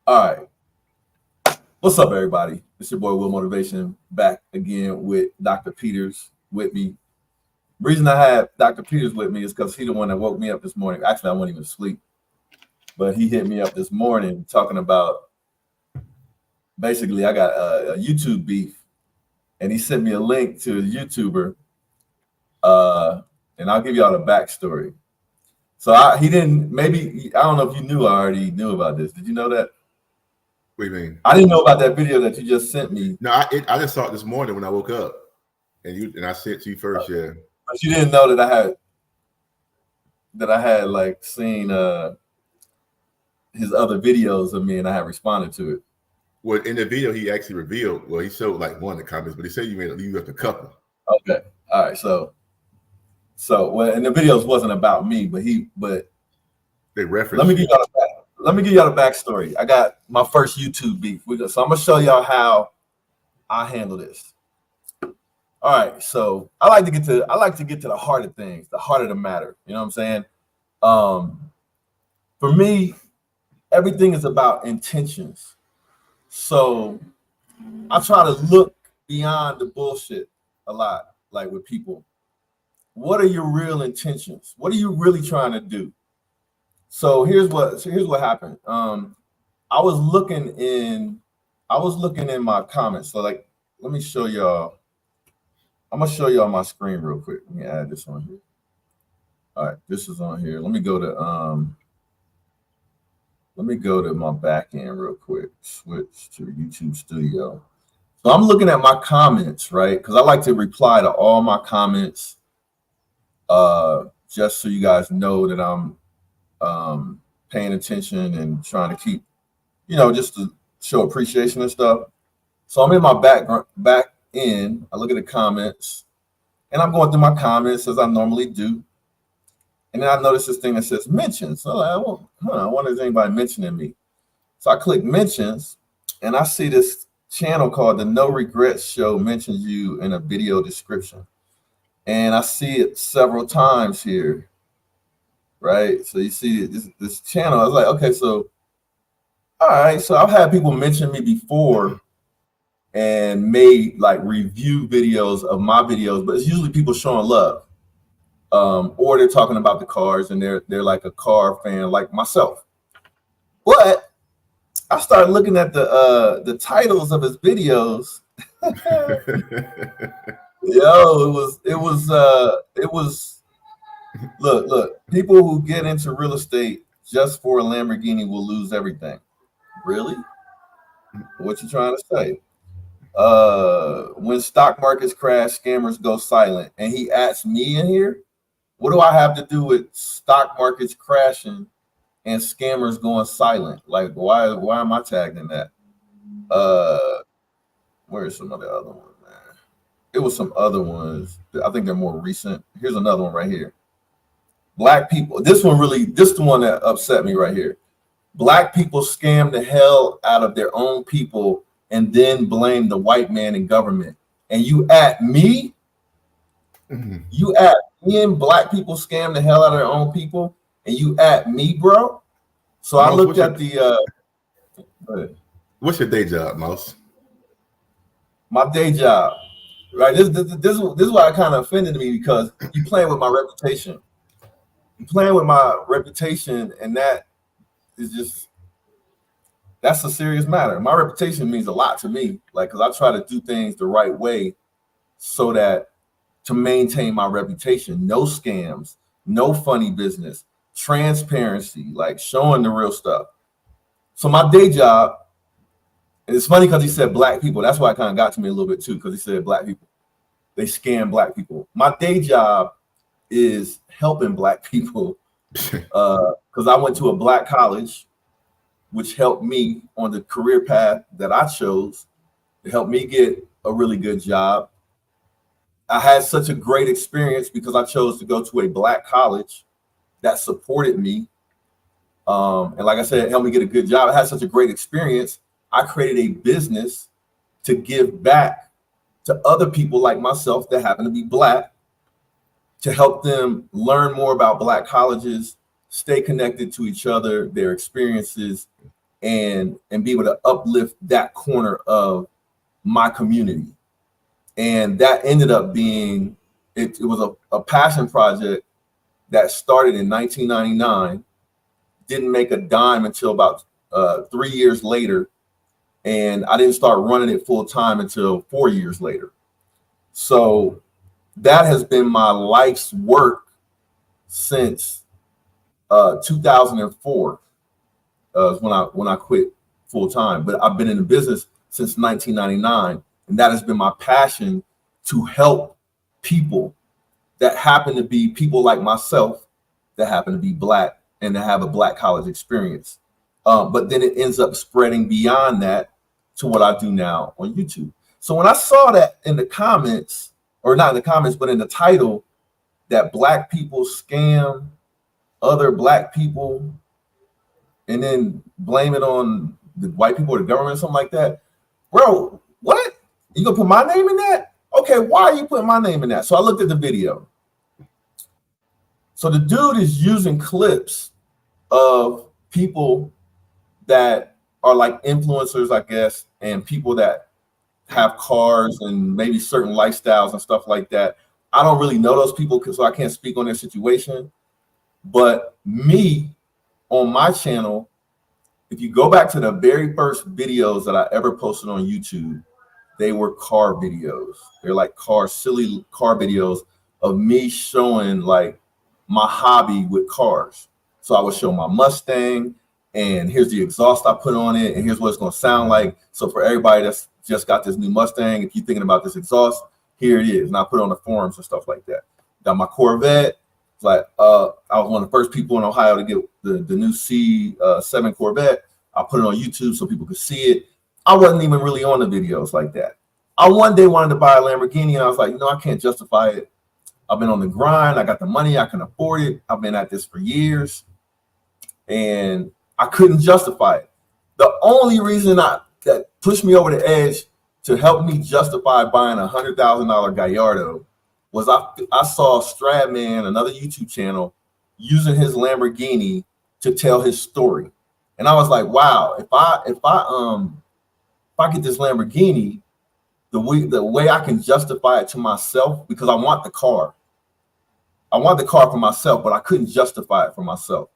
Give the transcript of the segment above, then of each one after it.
All right. What's up, everybody? It's your boy Will Motivation back again with Dr. Peters with me. The reason I had Dr. Peters with me is because he's the one that woke me up this morning. Actually, I wasn't even asleep, but he hit me up this morning talking about basically I got a YouTube beef, and he sent me a link to a YouTuber, and I'll give y'all the backstory. So he didn't. Maybe I don't know if you knew. I already knew about this. Did you know that? What do you mean? I didn't know about that video that you just sent me. No, I just saw it this morning when I woke up, and I sent to you first. Yeah, But you didn't know that I had like seen his other videos of me, and I had responded to it. well, in the video he actually revealed. Well, he showed like one of the comments, but he said you left a couple. Okay, all right. So well, and the videos wasn't about me, but They referenced. Let me give y'all the backstory. I got my first YouTube beef. So I'm gonna show y'all how I handle this. All right. So I like to get to the heart of things, the heart of the matter. You know what I'm saying? For me, everything is about intentions. So I try to look beyond the bullshit a lot, like with people. What are your real intentions? What are you really trying to do? So here's what happened. I was looking in my comments. So like, let me show y'all. I'm gonna show y'all my screen real quick. Let me add this on here. All right, this is on here. Let me go to my back end real quick. Switch to YouTube Studio. So I'm looking at my comments, right? Because I like to reply to all my comments, just so you guys know that I'm paying attention and trying to keep, just to show appreciation and stuff. So I'm in my back end. I look at the comments, and I'm going through my comments as I normally do. And then I notice this thing that says mentions. So I wonder if anybody mentioning me. So I click mentions, and I see this channel called the No Regrets Show mentions you in a video description. And I see it several times here. Right. So you see this channel. I was like, okay, so all right. So I've had people mention me before and made like review videos of my videos, but it's usually people showing love. Or they're talking about the cars and they're like a car fan like myself. But I started looking at the titles of his videos. Yo, it was look, people who get into real estate just for a Lamborghini will lose everything. Really? What you trying to say? When stock markets crash, scammers go silent. And he asked me in here, what do I have to do with stock markets crashing and scammers going silent? Like, why am I tagged in that? Where's some of the other ones, man? It was some other ones. I think they're more recent. Here's another one right here. Black people. This is the one that upset me right here. Black people scam the hell out of their own people and then blame the white man and government. And you at me? Mm-hmm. You at me and black people scam the hell out of their own people, and you at me, bro? So Mouse, I looked at what's your day job, Mouse? My day job, right? This is why it kind of offended me, because you playing with my reputation. You're playing with my reputation, and that is just, that's a serious matter. My reputation means a lot to me, like, because I try to do things the right way so that to maintain my reputation. No scams, no funny business, transparency, like showing the real stuff. So my day job, and it's funny because he said black people. That's why it kind of got to me a little bit too, because he said black people. They scam black people. My day job is helping black people because I went to a black college, which helped me on the career path that I chose. It helped me get a really good job. I had such a great experience because I chose to go to a black college that supported me. And like I said, it helped me get a good job. I had such a great experience. I created a business to give back to other people like myself that happen to be black, to help them learn more about black colleges, stay connected to each other, their experiences, and be able to uplift that corner of my community. And that ended up being, it was a passion project that started in 1999, didn't make a dime until about 3 years later. And I didn't start running it full time until 4 years later. So that has been my life's work since 2004 when I quit full time. But I've been in the business since 1999, and that has been my passion, to help people that happen to be people like myself, that happen to be Black and to have a Black college experience. But then it ends up spreading beyond that to what I do now on YouTube. So when I saw that in the comments, or not in the comments, but in the title, that Black people scam other Black people and then blame it on the white people or the government or something like that, bro, what? You gonna put my name in that? Okay, why are you putting my name in that? So I looked at the video. So the dude is using clips of people that are like influencers, I guess, and people that have cars and maybe certain lifestyles and stuff like that. I don't really know those people, so I can't speak on their situation. But me, on my channel, if you go back to the very first videos that I ever posted on YouTube, they were car videos. They're like silly car videos of me showing like my hobby with cars. So I would show my Mustang, and here's the exhaust I put on it, and here's what it's going to sound like. So for everybody that's just got this new Mustang, if you're thinking about this exhaust, here it is. And I put it on the forums and stuff like that. Got my Corvette. It's like I was one of the first people in Ohio to get the new C7 Corvette. I put it on YouTube so people could see it. I wasn't even really on the videos like that. I one day wanted to buy a Lamborghini, and I was like, I can't justify it. I've been on the grind. I got the money. I can afford it. I've been at this for years, and I couldn't justify it. The only reason that pushed me over the edge to help me justify buying a $100,000 Gallardo was I saw Stradman, another YouTube channel, using his Lamborghini to tell his story, and I was like, wow, if I get this Lamborghini, the way I can justify it to myself, because I want the car. I want the car for myself, but I couldn't justify it for myself.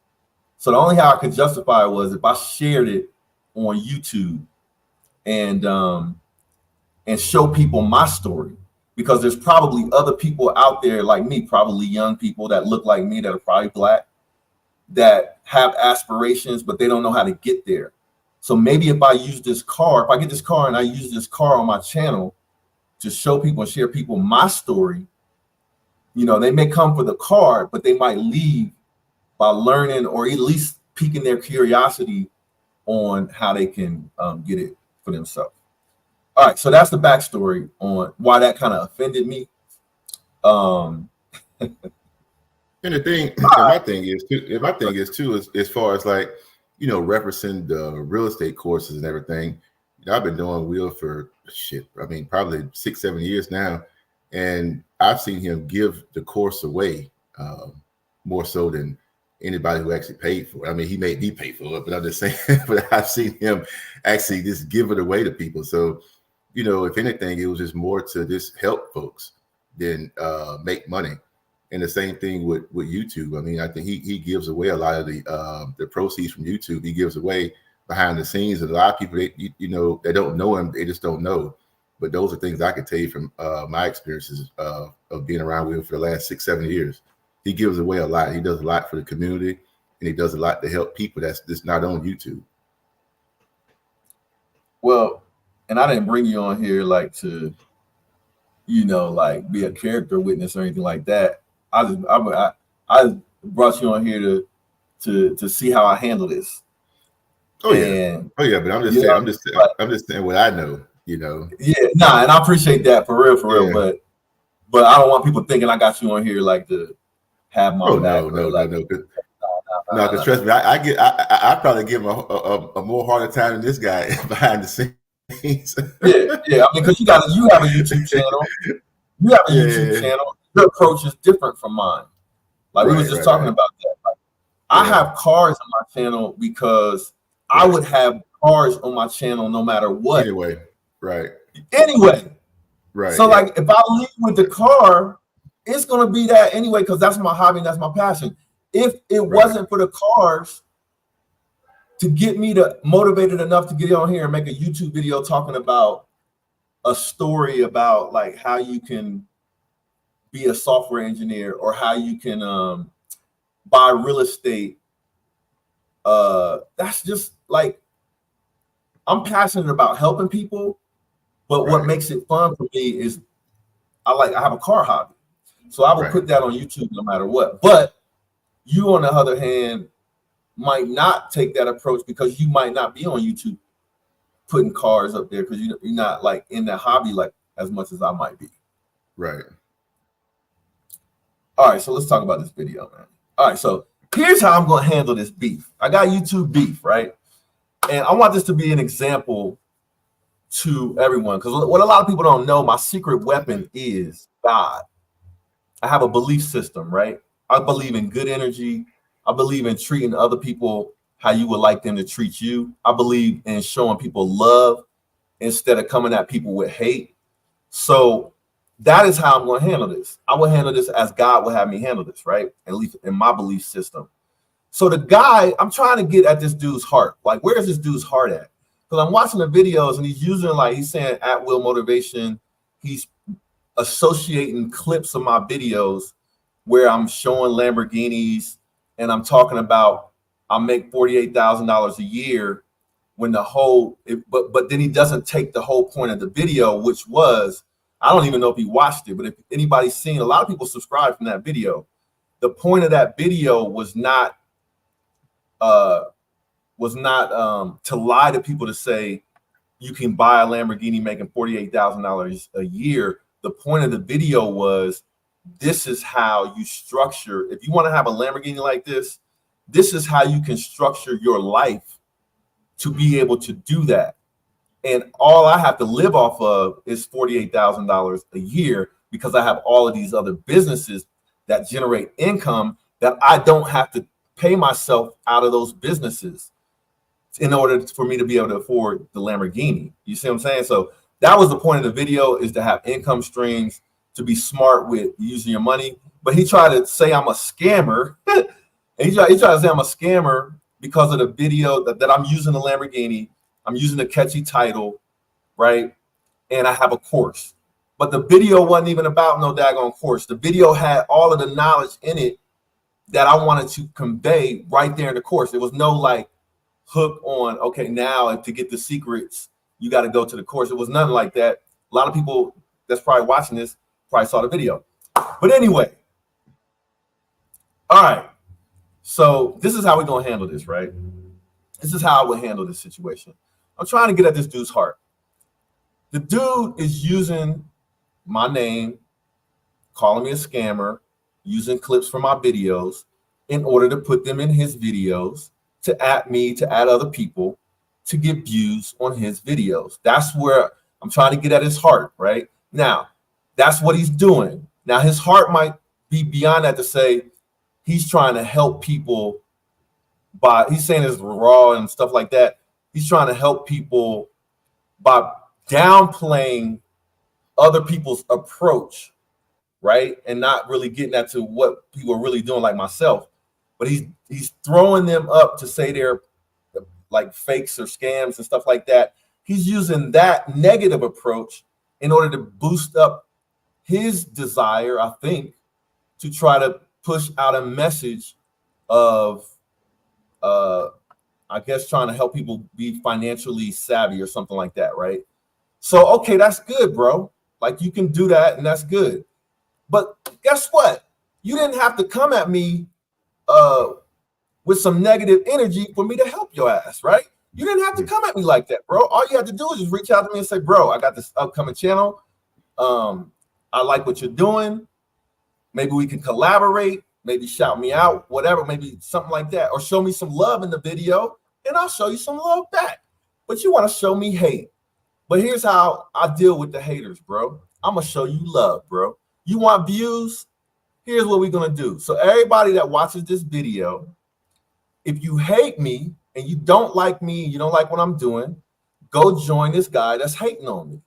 So the only how I could justify it was if I shared it on YouTube and show people my story, because there's probably other people out there like me, probably young people that look like me that are probably Black, that have aspirations, but they don't know how to get there. So maybe if I use this car, if I get this car and I use this car on my channel to show people and share people my story, they may come for the car, but they might leave by learning, or at least piquing their curiosity on how they can get it for themselves. All right, so that's the backstory on why that kind of offended me. And my thing is too, as far as like, referencing the real estate courses and everything. I've been doing Will for probably 6-7 years now, and I've seen him give the course away more so than anybody who actually paid for it. I mean, he made me pay for it, but I'm just saying, but I've seen him actually just give it away to people. So, if anything, it was just more to just help folks than make money. And the same thing with YouTube. I mean, I think he gives away a lot of the proceeds from YouTube. He gives away behind the scenes. And a lot of people, they don't know him. They just don't know. But those are things I can tell you from my experiences of being around with him for the last 6-7 years. He gives away a lot. He does a lot for the community, and he does a lot to help people that's just not on YouTube. Well, and I didn't bring you on here like to, like be a character witness or anything like that. I brought you on here to see how I handle this. But I'm just saying, I'm just saying what I know. Yeah, and I appreciate that for real. Yeah. But I don't want people thinking I got you on here like to have my back. No. Because trust me, I probably give him a more harder time than this guy behind the scenes. yeah. I mean, because you have a YouTube channel. You have a YouTube channel. Your approach is different from mine. Like we was just talking about that. Like, I have cars on my channel because I would have cars on my channel no matter what. Anyway, right. Right. So like if I lead with the car, it's gonna be that anyway, because that's my hobby and that's my passion. If it wasn't for the cars to get me to motivated enough to get on here and make a YouTube video talking about a story about like how you can be a software engineer or how you can buy real estate, that's just like, I'm passionate about helping people, but what makes it fun for me is I have a car hobby, so I will put that on YouTube no matter what. But you, on the other hand, might not take that approach because you might not be on YouTube putting cars up there because you're not like in that hobby like as much as I might be. Right. All right, so let's talk about this video, man. All right, so here's how I'm going to handle this beef. I got YouTube beef, right? And I want this to be an example to everyone, because what a lot of people don't know, my secret weapon is God. I have a belief system, right? I believe in good energy. I believe in treating other people how you would like them to treat you. I believe in showing people love instead of coming at people with hate. So that is how I'm going to handle this. I will handle this as God will have me handle this, right? At least in my belief system. So the guy, I'm trying to get at this dude's heart. Like, where is this dude's heart at? Because I'm watching the videos and he's using, like, he's saying at will motivation. He's associating clips of my videos where I'm showing Lamborghinis and I'm talking about I'll make $48,000 a year when the whole, but then he doesn't take the whole point of the video, which was, I don't even know if he watched it, but if anybody's seen, a lot of people subscribed from that video. The point of that video was not to lie to people to say you can buy a Lamborghini making $48,000 a year. The point of the video was, this is how you structure. If you want to have a Lamborghini like this, this is how you can structure your life to be able to do that. And all I have to live off of is $48,000 a year because I have all of these other businesses that generate income that I don't have to pay myself out of those businesses in order for me to be able to afford the Lamborghini. You see what I'm saying? So that was the point of the video, is to have income streams, to be smart with using your money. But he tried to say I'm a scammer. And he tried to say I'm a scammer because of the video that I'm using the Lamborghini. I'm using a catchy title, right? And I have a course. But the video wasn't even about no daggone course. The video had all of the knowledge in it that I wanted to convey right there in the course. There was no like hook on, okay, now to get the secrets, you got to go to the course. It was nothing like that. A lot of people that's probably watching this probably saw the video. But anyway, all right. So this is how we're going to handle this, right? This is how I would handle this situation. I'm trying to get at this dude's heart. The dude is using my name, calling me a scammer, using clips from my videos in order to put them in his videos, to add me, to add other people, to get views on his videos. That's where I'm trying to get at his heart, right? Now, that's what he's doing. Now, his heart might be beyond that to say he's trying to help people by, he's saying it's raw and stuff like that. He's trying to help people by downplaying other people's approach, right? And not really getting at to what people are really doing, like myself. But he's throwing them up to say they're like fakes or scams and stuff like that. He's using that negative approach in order to boost up his desire, I think, to try to push out a message of I guess trying to help people be financially savvy or something like that, right? So, okay, that's good, bro. Like, you can do that, and that's good. But guess what? You didn't have to come at me with some negative energy for me to help your ass, right? You didn't have to come at me like that, bro. All you have to do is just reach out to me and say, bro, I got this upcoming channel. I like what you're doing. Maybe we can collaborate. Maybe shout me out, whatever, maybe something like that. Or show me some love in the video, and I'll show you some love back. But you want to show me hate. But here's how I deal with the haters, bro. I'm going to show you love, bro. You want views? Here's what we're going to do. So everybody that watches this video, if you hate me, and you don't like me, you don't like what I'm doing, go join this guy that's hating on me.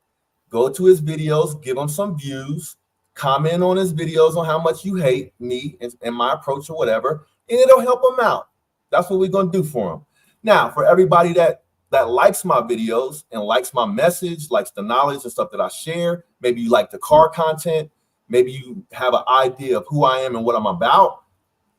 Go to his videos, give him some views, comment on his videos on how much you hate me and my approach or whatever, and it'll help him out. That's what we're going to do for him. Now, for everybody that likes my videos and likes my message, likes the knowledge and stuff that I share, maybe you like the car content, maybe you have an idea of who I am and what I'm about,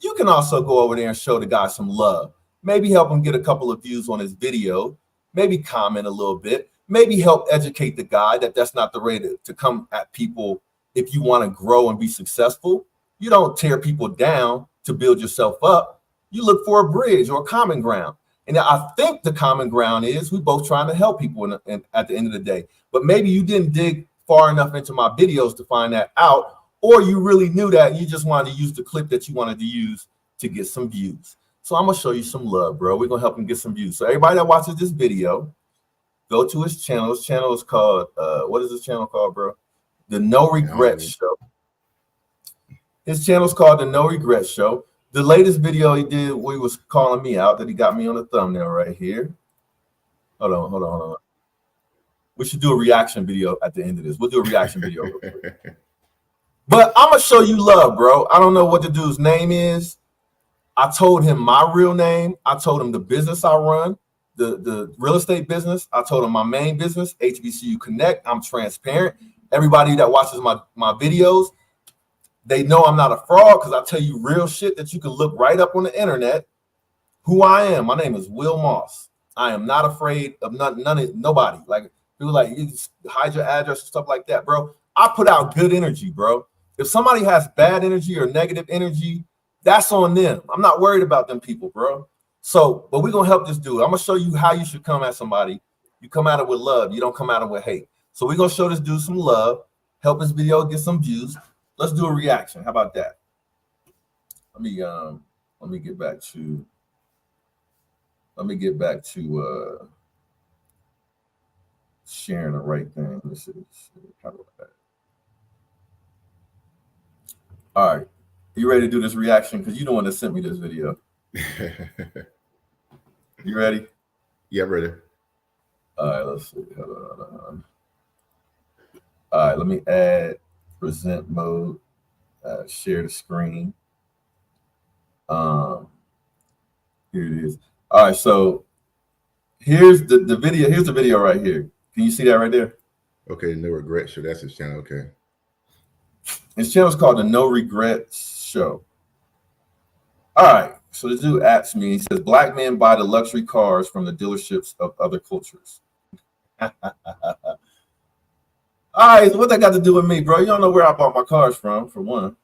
you can also go over there and show the guy some love. Maybe help him get a couple of views on his video, maybe comment a little bit, maybe help educate the guy that that's not the way to come at people. If you want to grow and be successful, you don't tear people down to build yourself up. You look for a bridge or a common ground. And I think the common ground is we both trying to help people at the end of the day. But maybe you didn't dig far enough into my videos to find that out, or you really knew that and you just wanted to use the clip that you wanted to use to get some views. So I'm going to show you some love, bro. We're going to help him get some views. So everybody that watches this video, go to his channel. His channel is called, what is his channel called, bro? The No Regrets Show. His channel is called The No Regrets Show. The latest video he did where he was calling me out, that he got me on the thumbnail right here. Hold on. We should do a reaction video at the end of this. We'll do a reaction video real quick. But I'm going to show you love, bro. I don't know what the dude's name is. I told him my real name. I told him the business I run, the real estate business. I told him my main business, HBCU Connect. I'm transparent. Everybody that watches my videos, they know I'm not a fraud because I tell you real shit that you can look right up on the internet. Who I am. My name is Will Moss. I am not afraid of nobody. Like people like you just hide your address and stuff like that, bro. I put out good energy, bro. If somebody has bad energy or negative energy, that's on them. I'm not worried about them people, bro. So, but we're gonna help this dude. I'm gonna show you how you should come at somebody. You come at it with love. You don't come at it with hate. So we're gonna show this dude some love, help his video get some views. Let's do a reaction. How about that? Let me get back to sharing the right thing. This is how about that? All right. You ready to do this reaction? Because you're the one that sent me this video. You ready? Yeah, ready. All right, let's see. Hold on. All right, let me add present mode, share the screen. Here it is. All right, so here's the video. Here's the video right here. Can you see that right there? Okay, No Regrets Show. That's his channel. Okay. His channel is called the No Regrets Show. All right, so the dude asks me, he says, black men buy the luxury cars from the dealerships of other cultures. All right, so what that got to do with me, bro? You don't know where I bought my cars from, for one.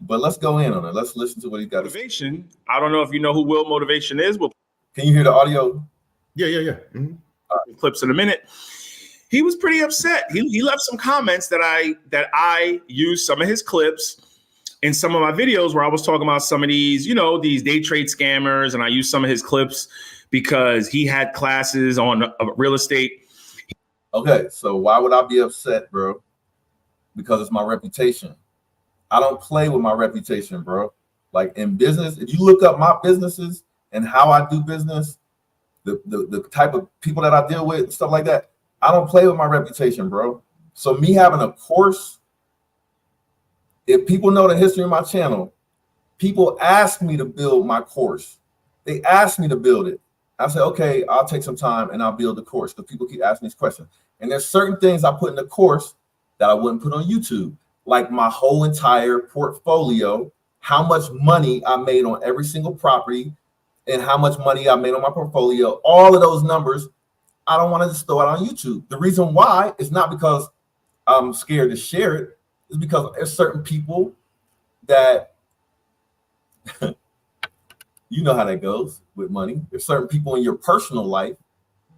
But let's go in on it. Let's listen to what he got to say. Motivation. I don't know if you know who Will Motivation is. We'll Can you hear the audio? Yeah. Mm-hmm. Clips in a minute. He was pretty upset. He left some comments that I used some of his clips in some of my videos where I was talking about some of these, these day trade scammers, and I used some of his clips because he had classes on real estate. Okay, so why would I be upset, bro? Because it's my reputation. I don't play with my reputation, bro. Like in business, if you look up my businesses and how I do business, the type of people that I deal with, stuff like that, I don't play with my reputation, bro. So me having a course, if people know the history of my channel, people ask me to build my course. They ask me to build it. I say, okay, I'll take some time and I'll build the course because people keep asking these questions. And there's certain things I put in the course that I wouldn't put on YouTube, like my whole entire portfolio, how much money I made on every single property and how much money I made on my portfolio, all of those numbers. I don't want to just throw it on YouTube. The reason why is not because I'm scared to share it. It's because there's certain people that, you know how that goes with money. There's certain people in your personal life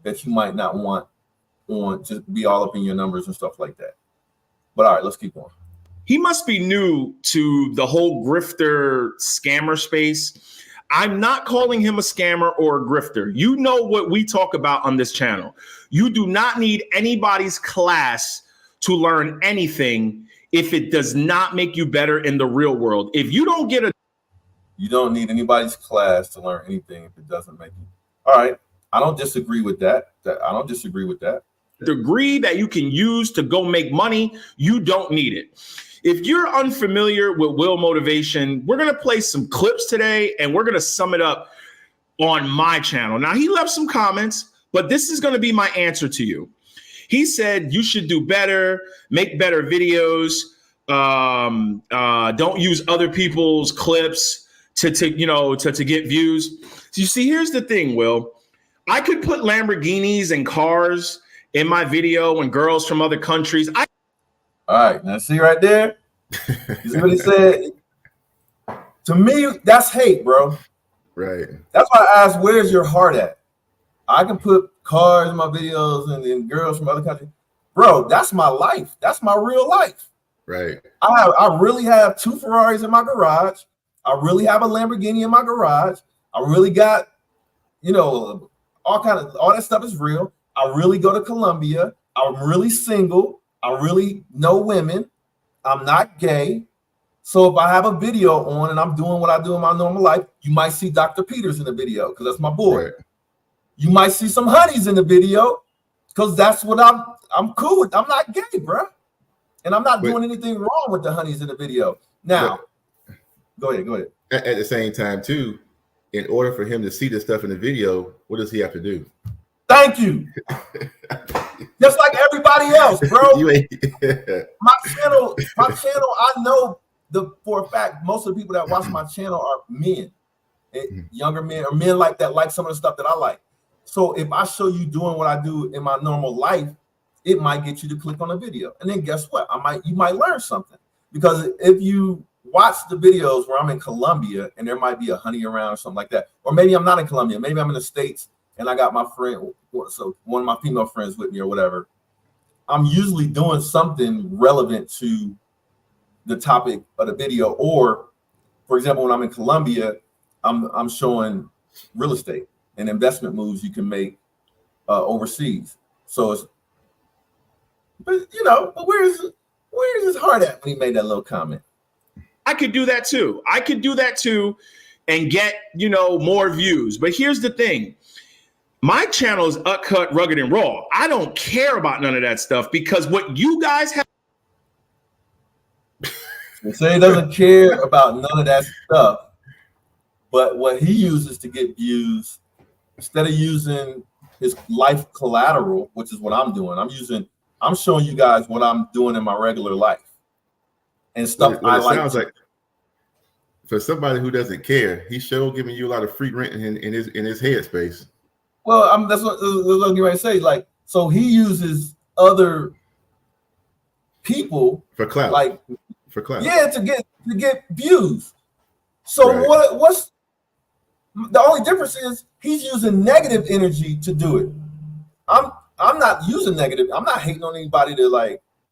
that you might not want to be all up in your numbers and stuff like that. But all right, let's keep going. He must be new to the whole grifter scammer space. I'm not calling him a scammer or a grifter. You know what we talk about on this channel. You do not need anybody's class to learn anything if it does not make you better in the real world. If you don't get You don't need anybody's class to learn anything if it doesn't make you All right. I don't disagree with that. I don't disagree with that. Degree that you can use to go make money, you don't need it. If you're unfamiliar with Will Motivation, we're going to play some clips today and we're going to sum it up on my channel. Now, he left some comments, but this is going to be my answer to you. He said you should do better, make better videos, don't use other people's clips to get views. So you see, here's the thing, Will. I could put Lamborghinis and cars in my video and girls from other countries. All right, now see right there? You see what he said? To me, that's hate, bro. Right. That's why I asked, where's your heart at? I can put cars in my videos and girls from other countries. Bro, that's my life. That's my real life. Right. I really have 2 Ferraris in my garage. I really have a Lamborghini in my garage. I really got, all that stuff is real. I really go to Colombia. I'm really single. I really know women. I'm not gay. So if I have a video on and I'm doing what I do in my normal life, you might see Dr. Peters in the video because that's my boy. Right. You might see some honeys in the video because that's what I'm cool with. I'm not gay, bro. And I'm not doing anything wrong with the honeys in the video. Now, go ahead. At the same time, too, in order for him to see this stuff in the video, what does he have to do? Thank you. Just like everybody else, bro. My channel, I know for a fact, most of the people that watch my channel are men, younger men, or men like that, like some of the stuff that I like. So if I show you doing what I do in my normal life, it might get you to click on a video. And then guess what? You might learn something. Because if you watch the videos where I'm in Colombia and there might be a honey around or something like that, or maybe I'm not in Colombia, maybe I'm in the States and I got my friend, so one of my female friends with me or whatever, I'm usually doing something relevant to the topic of the video. Or, for example, when I'm in Colombia, I'm showing real estate and investment moves you can make overseas. So it's, but where's his heart at when he made that little comment? I could do that too. And get, more views. But here's the thing. My channel is uncut, rugged, and raw. I don't care about none of that stuff because what you guys have. Say he doesn't care about none of that stuff, but what he uses to get views, instead of using his life collateral, which is what I'm doing, I'm showing you guys what I'm doing in my regular life and stuff I like. Sounds like for somebody who doesn't care, he's sure giving you a lot of free rent in his headspace. Well, that's what I'm going to say. Like, so he uses other people for clout, yeah, to get views. So right. What's the only difference is he's using negative energy to do it. I'm not using negative. I'm not hating on anybody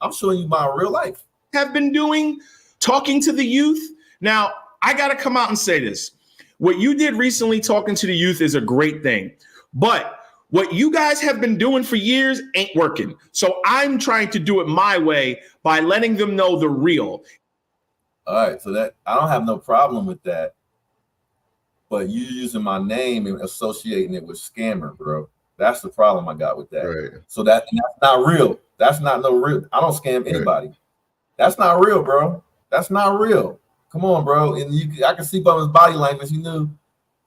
I'm showing you my real life. Have been doing, talking to the youth. Now, I got to come out and say this. What you did recently, talking to the youth, is a great thing. But what you guys have been doing for years ain't working. So I'm trying to do it my way by letting them know the real. All right. So that I don't have no problem with that. But you using my name and associating it with scammer, bro. That's the problem I got with that. Right. So that's not real. That's not no real. I don't scam anybody. Right. That's not real, bro. That's not real. Come on, bro. And I can see by his body language. He knew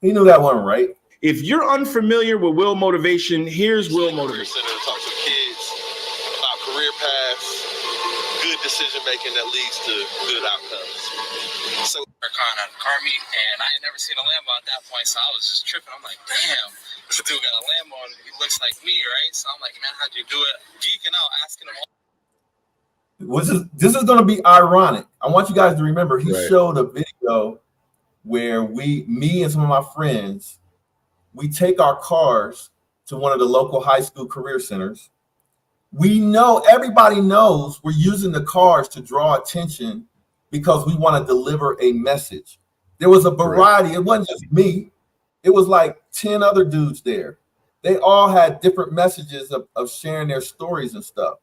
that wasn't right. If you're unfamiliar with Will Motivation, here's Will Motivation. Talk to kids about career paths, good decision making that leads to good outcomes. So car meet, and I had never seen a Lambo at that point, so I was just tripping. I'm like, damn, this dude got a Lambo and he looks like me, right? So I'm like, man, how'd you do it? Geeking out, asking him all. This is going to be ironic. I want you guys to remember he showed a video where me and some of my friends, we take our cars to one of the local high school career centers. Everybody knows we're using the cars to draw attention because we want to deliver a message. There was a variety. It wasn't just me. It was like 10 other dudes there. They all had different messages of sharing their stories and stuff.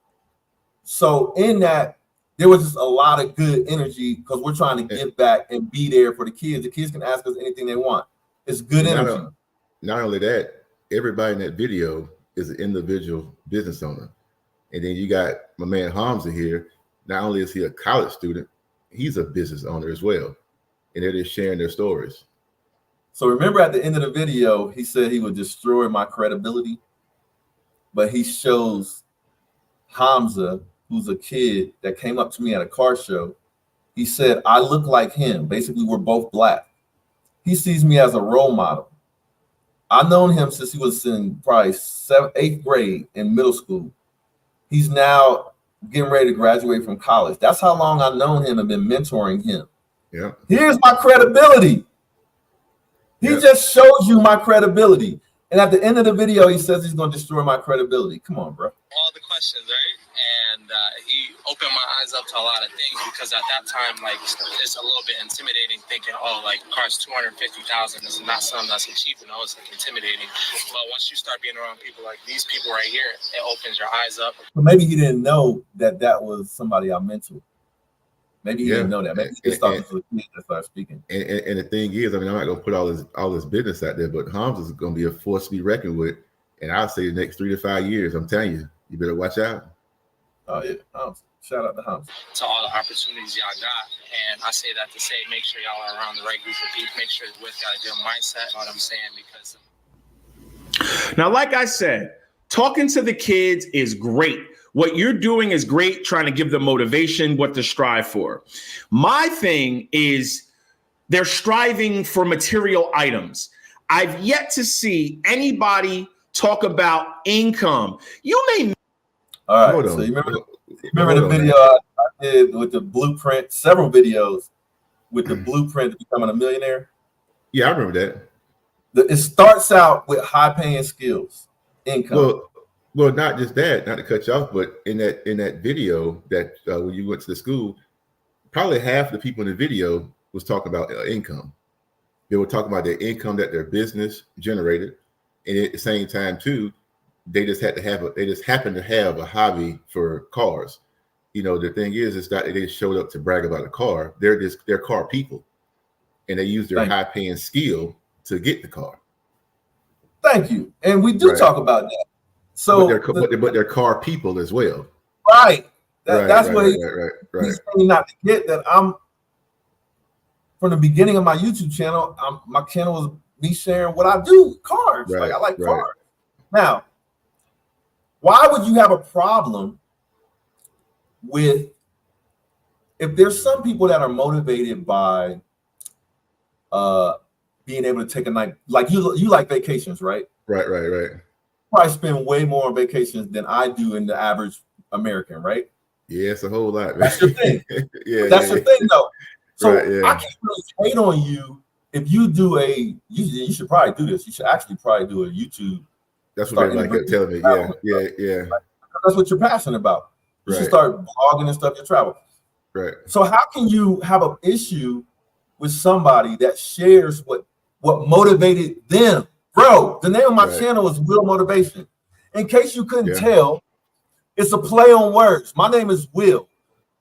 So in that, there was just a lot of good energy because we're trying to give back and be there for the kids. The kids can ask us anything they want. It's good energy. Not only that, everybody in that video is an individual business owner. And then you got my man Hamza here. Not only is he a college student, he's a business owner as well. And they're just sharing their stories. So remember at the end of the video, he said he would destroy my credibility, but he shows Hamza, who's a kid that came up to me at a car show. He said, I look like him. Basically, we're both black. He sees me as a role model. I've known him since he was in probably 8th grade in middle school. He's now getting ready to graduate from college. That's how long I've known him and been mentoring him. Yeah. Here's my credibility. He just shows you my credibility. And at the end of the video, he says he's going to destroy my credibility. Come on, bro. All the questions, right? And he opened my eyes up to a lot of things, because at that time, like, it's a little bit intimidating thinking, oh, like, car's $250,000. This is not something that's achievable. It's like intimidating. But once you start being around people like these people right here, it opens your eyes up. But maybe he didn't know that that was somebody I mentored. Maybe he didn't know that. Maybe he just thought this was a kid that started speaking. And the thing is, I mean, I'm not gonna put all this business out there, but Hamza is gonna be a force to be reckoned with. And I'll say the next 3 to 5 years, I'm telling you, you better watch out. Oh yeah, Hamza. Shout out to Hamza. To all the opportunities y'all got. And I say that to say, make sure y'all are around the right group of people. Make sure it's with y'all a good mindset. You know what I'm saying? Because Now, like I said, talking to the kids is great. What you're doing is great, trying to give them motivation, what to strive for. My thing is they're striving for material items. I've yet to see anybody talk about income. You may. All right. So you remember the video I did with the blueprint, several videos with the blueprint to becoming a millionaire? Yeah, I remember that. It starts out with high paying skills, income. Well, not just that, not to cut you off, but in that video that when you went to the school, probably half the people in the video was talking about income. They were talking about their income that their business generated, and at the same time too, they just happened to have a hobby for cars. You know, the thing is that they just showed up to brag about a car. They're car people, and they use their high paying skill to get the car. Thank you, and we do talk about that. So, but they're car people as well. Right. That's what he's saying not to get that. I'm from the beginning of my YouTube channel. My channel was me sharing what I do, cars. Like I like cars. Now, why would you have a problem with if there's some people that are motivated by being able to take a night, like you like vacations, right? Right. Probably spend way more on vacations than I do in the average American, right? Yeah, it's a whole lot. Man. That's your thing. That's your thing, though. So I can't really hate on you if you do you should probably do this. You should actually probably do a YouTube. That's what everybody kept telling me. Yeah. That's what you're passionate about. You should start blogging and stuff, your travel. Right. So how can you have an issue with somebody that shares what motivated them? Bro, the name of my channel is Will Motivation. In case you couldn't tell, it's a play on words. My name is Will,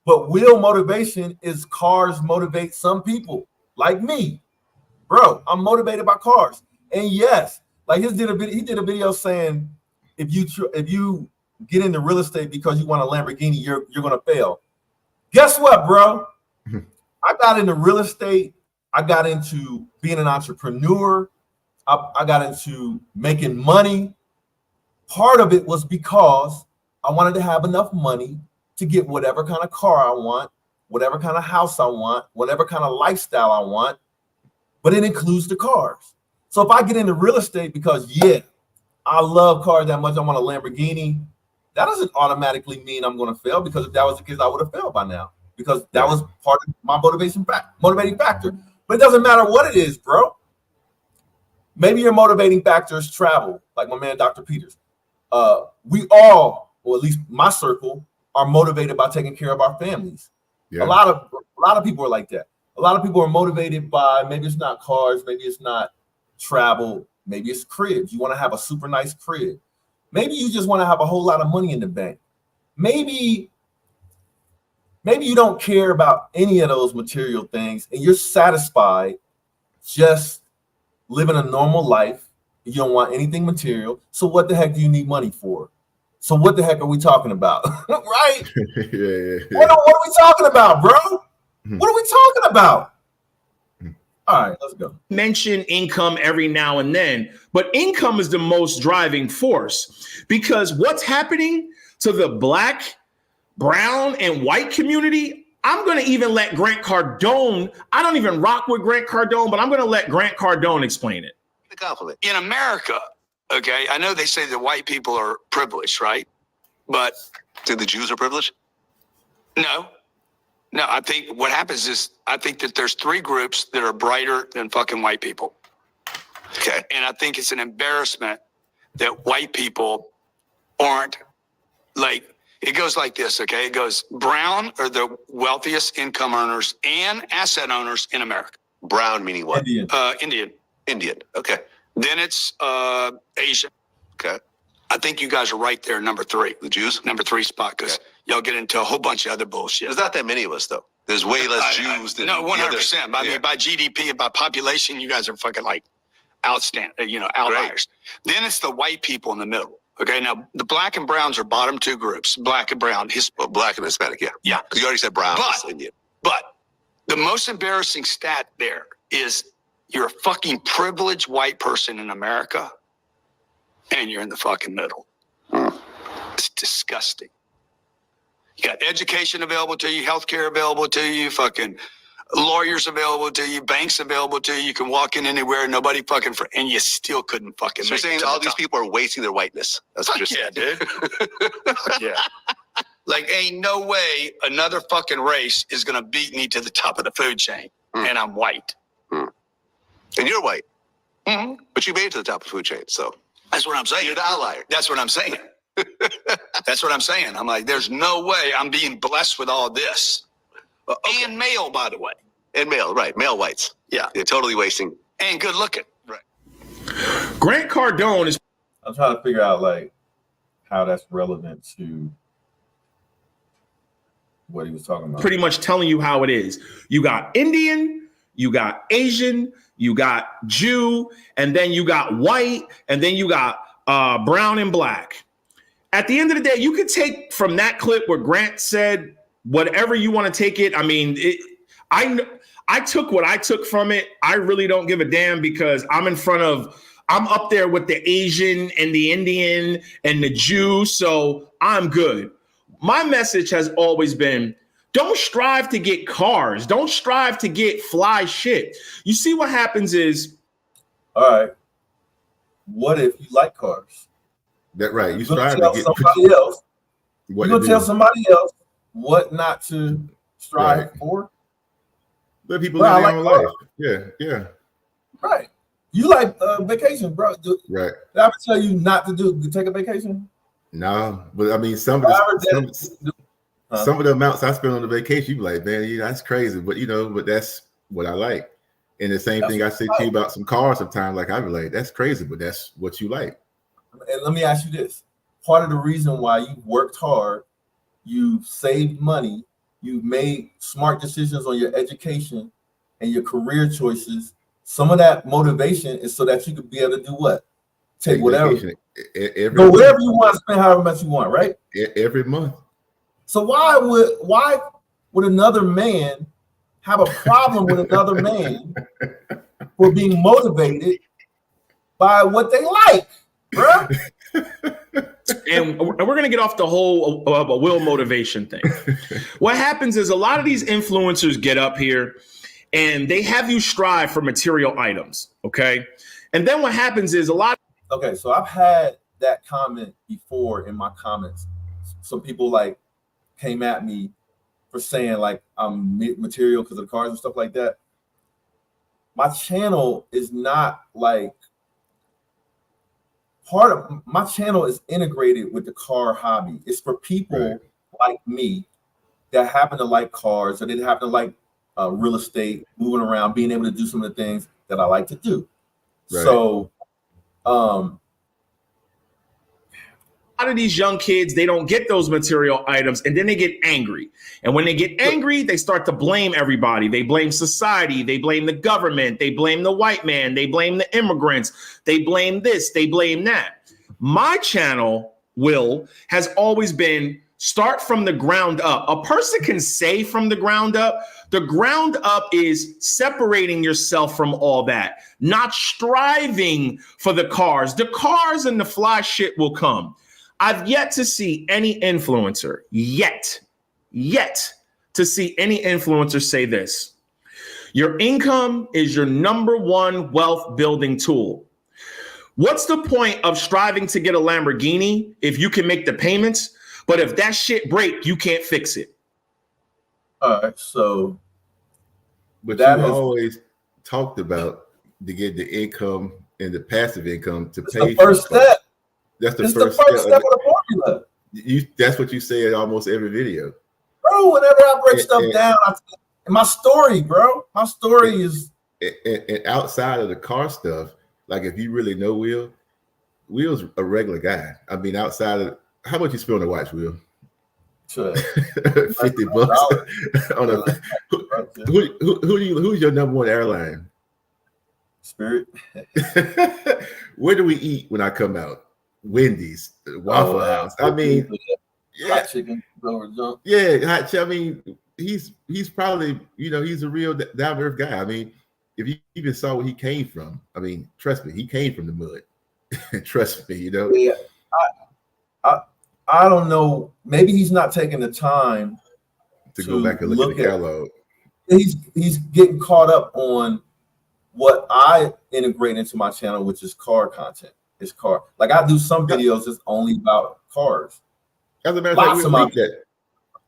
but Will Motivation is cars motivate some people like me. Bro, I'm motivated by cars. And yes, like he did a video saying if you get into real estate because you want a Lamborghini, you're gonna fail. Guess what, bro? I got into real estate. I got into being an entrepreneur. I got into making money. Part of it was because I wanted to have enough money to get whatever kind of car I want, whatever kind of house I want, whatever kind of lifestyle I want, but it includes the cars. So if I get into real estate because, I love cars that much, I want a Lamborghini, that doesn't automatically mean I'm going to fail, because if that was the case, I would have failed by now, because that was part of my motivating factor. But it doesn't matter what it is, bro. Maybe your motivating factor is travel, like my man, Dr. Peters. We all, or at least my circle, are motivated by taking care of our families. Yeah. A lot of people are like that. A lot of people are motivated by, maybe it's not cars, maybe it's not travel, maybe it's cribs. You want to have a super nice crib. Maybe you just want to have a whole lot of money in the bank. Maybe you don't care about any of those material things and you're satisfied just living a normal life You don't want anything material. So what the heck do you need money for? So what the heck are we talking about? Right? Yeah. What are we talking about, bro? What are we talking about? All right, let's go. Mention income every now and then, but income is the most driving force, because what's happening to the Black, brown, and white community, I'm going to even let Grant Cardone, I don't even rock with Grant Cardone, but I'm going to let Grant Cardone explain it. The compliment. In America, okay, I know they say that white people are privileged, right? But Do the Jews are privileged? no, I think what happens is I think that there's three groups that are brighter than fucking white people. Okay. And I think it's an embarrassment that white people aren't like, it goes like this, okay? It goes, brown are the wealthiest income earners and asset owners in America. Brown meaning what? Indian. Indian. Okay. Then it's Asian. Okay. I think you guys are right there, number three. The Jews? Number three spot, because y'all get into a whole bunch of other bullshit. There's not that many of us, though. There's way less Jews than no, the other- 100%. I Yeah. mean, by GDP and by population, you guys are fucking like outstanding, outliers. Then it's the white people in the middle. Okay, now the black and browns are bottom two groups, black and brown. Well, Black and Hispanic, yeah. Yeah. Because you already said brown. But- is Indian. But the most embarrassing stat there is you're a fucking privileged white person in America and you're in the fucking middle. It's disgusting. You got education available to you, healthcare available to you, fucking lawyers available to you, banks available to you. You can walk in anywhere, nobody fucking, and you still couldn't fucking So you're make it saying to all the these top. people are wasting their whiteness. That's what you're Fuck saying. yeah, dude. Fuck yeah. Like, ain't no way another fucking race is gonna beat me to the top of the food chain, and I'm white. And you're white, Mhm. but you made it to the top of the food chain. So That's what I'm saying. you're the outlier. That's what I'm saying. That's what I'm saying. I'm like, there's no way I'm being blessed with all this. Okay. And male, by the way. And male, right. Male whites. Yeah. They're totally wasting. And good looking. Right. Grant Cardone is I'm trying to figure out like how that's relevant to what he was talking about. pretty much telling you how it is. You got Indian, you got Asian, you got Jew, and then you got white, and then you got brown and black. At the end of the day, you could take from that clip where Grant said whatever you want to take it. I mean, I took what I took from it. I really don't give a damn because I'm up there with the Asian and the Indian and the Jew, so I'm good. My message has always been, don't strive to get cars. Don't strive to get fly shit. You see what happens is, All right. What if you like cars? That right. You You're gonna strive to tell get somebody else. what You're to gonna tell do. somebody else what not to strive Right. for. Let people Bro, live I their own like life. Yeah. Right. You like vacation, bro. Did Right. I ever tell you not to take a vacation? No, but I mean, some I of ever the did. Huh? some of the amounts I spend on the vacation, you be like, man, that's crazy. But but that's what I like. And the same That's thing I what say I to like. you about some cars sometimes. Like I be like, that's crazy, but that's what you like. And let me ask you this. Part of the reason why you worked hard, you've saved money, you've made smart decisions on your education and your career choices. Some of that motivation is so that you could be able to do what? Take whatever. Vacation every Go month. wherever you want to spend however much you want, right? Every month. So why would another man have a problem with another man for being motivated by what they like, bro? and we're going to get off the whole will motivation thing. What happens is a lot of these influencers get up here and they have you strive for material items, okay? And then what happens is Okay, so I've had that comment before in my comments. Some people like came at me for saying like I'm material because of the cars and stuff like that. My channel is not like part of my channel is integrated with the car hobby. It's for people Right. like me that happen to like cars or they happen to like real estate, moving around, being able to do some of the things that I like to do. Right. So lot of these young kids, they don't get those material items and then they get angry. And when they get angry, they start to blame everybody. They blame society. They blame the government. They blame the white man. They blame the immigrants. They blame this. They blame that. My channel, Will, has always been start from the ground up. A person can say from the ground up. The ground up is separating yourself from all that, not striving for the cars. The cars and the fly shit will come. I've yet to see any influencer, yet to see any influencer say this. Your income is your number one wealth building tool. What's the point of striving to get a Lamborghini if you can make the payments, but if that shit break, you can't fix it? All right, so. But you always talked about to get the income and the passive income to pay. The first step. That's the it's first step of the formula. That's what you say in almost every video. Bro, whenever I break stuff down, my story, bro. My story is. And outside of the car stuff, like if you really know Will's a regular guy. I mean, outside of how much you spend on the watch, Will? Sure. $50 on a. Who's your number one airline? Spirit. Where do we eat when I come out? Wendy's, Waffle House. I mean, hot chicken. Yeah, hot chicken. I mean, he's probably, he's a real down to earth guy. I mean, if you even saw where he came from, I mean, trust me, he came from the mud. Trust me, Yeah, I don't know. Maybe he's not taking the time to go back and look at the catalog. He's getting caught up on what I integrate into my channel, which is car content. It's car. Like I do some videos that's only about cars. As a matter of fact,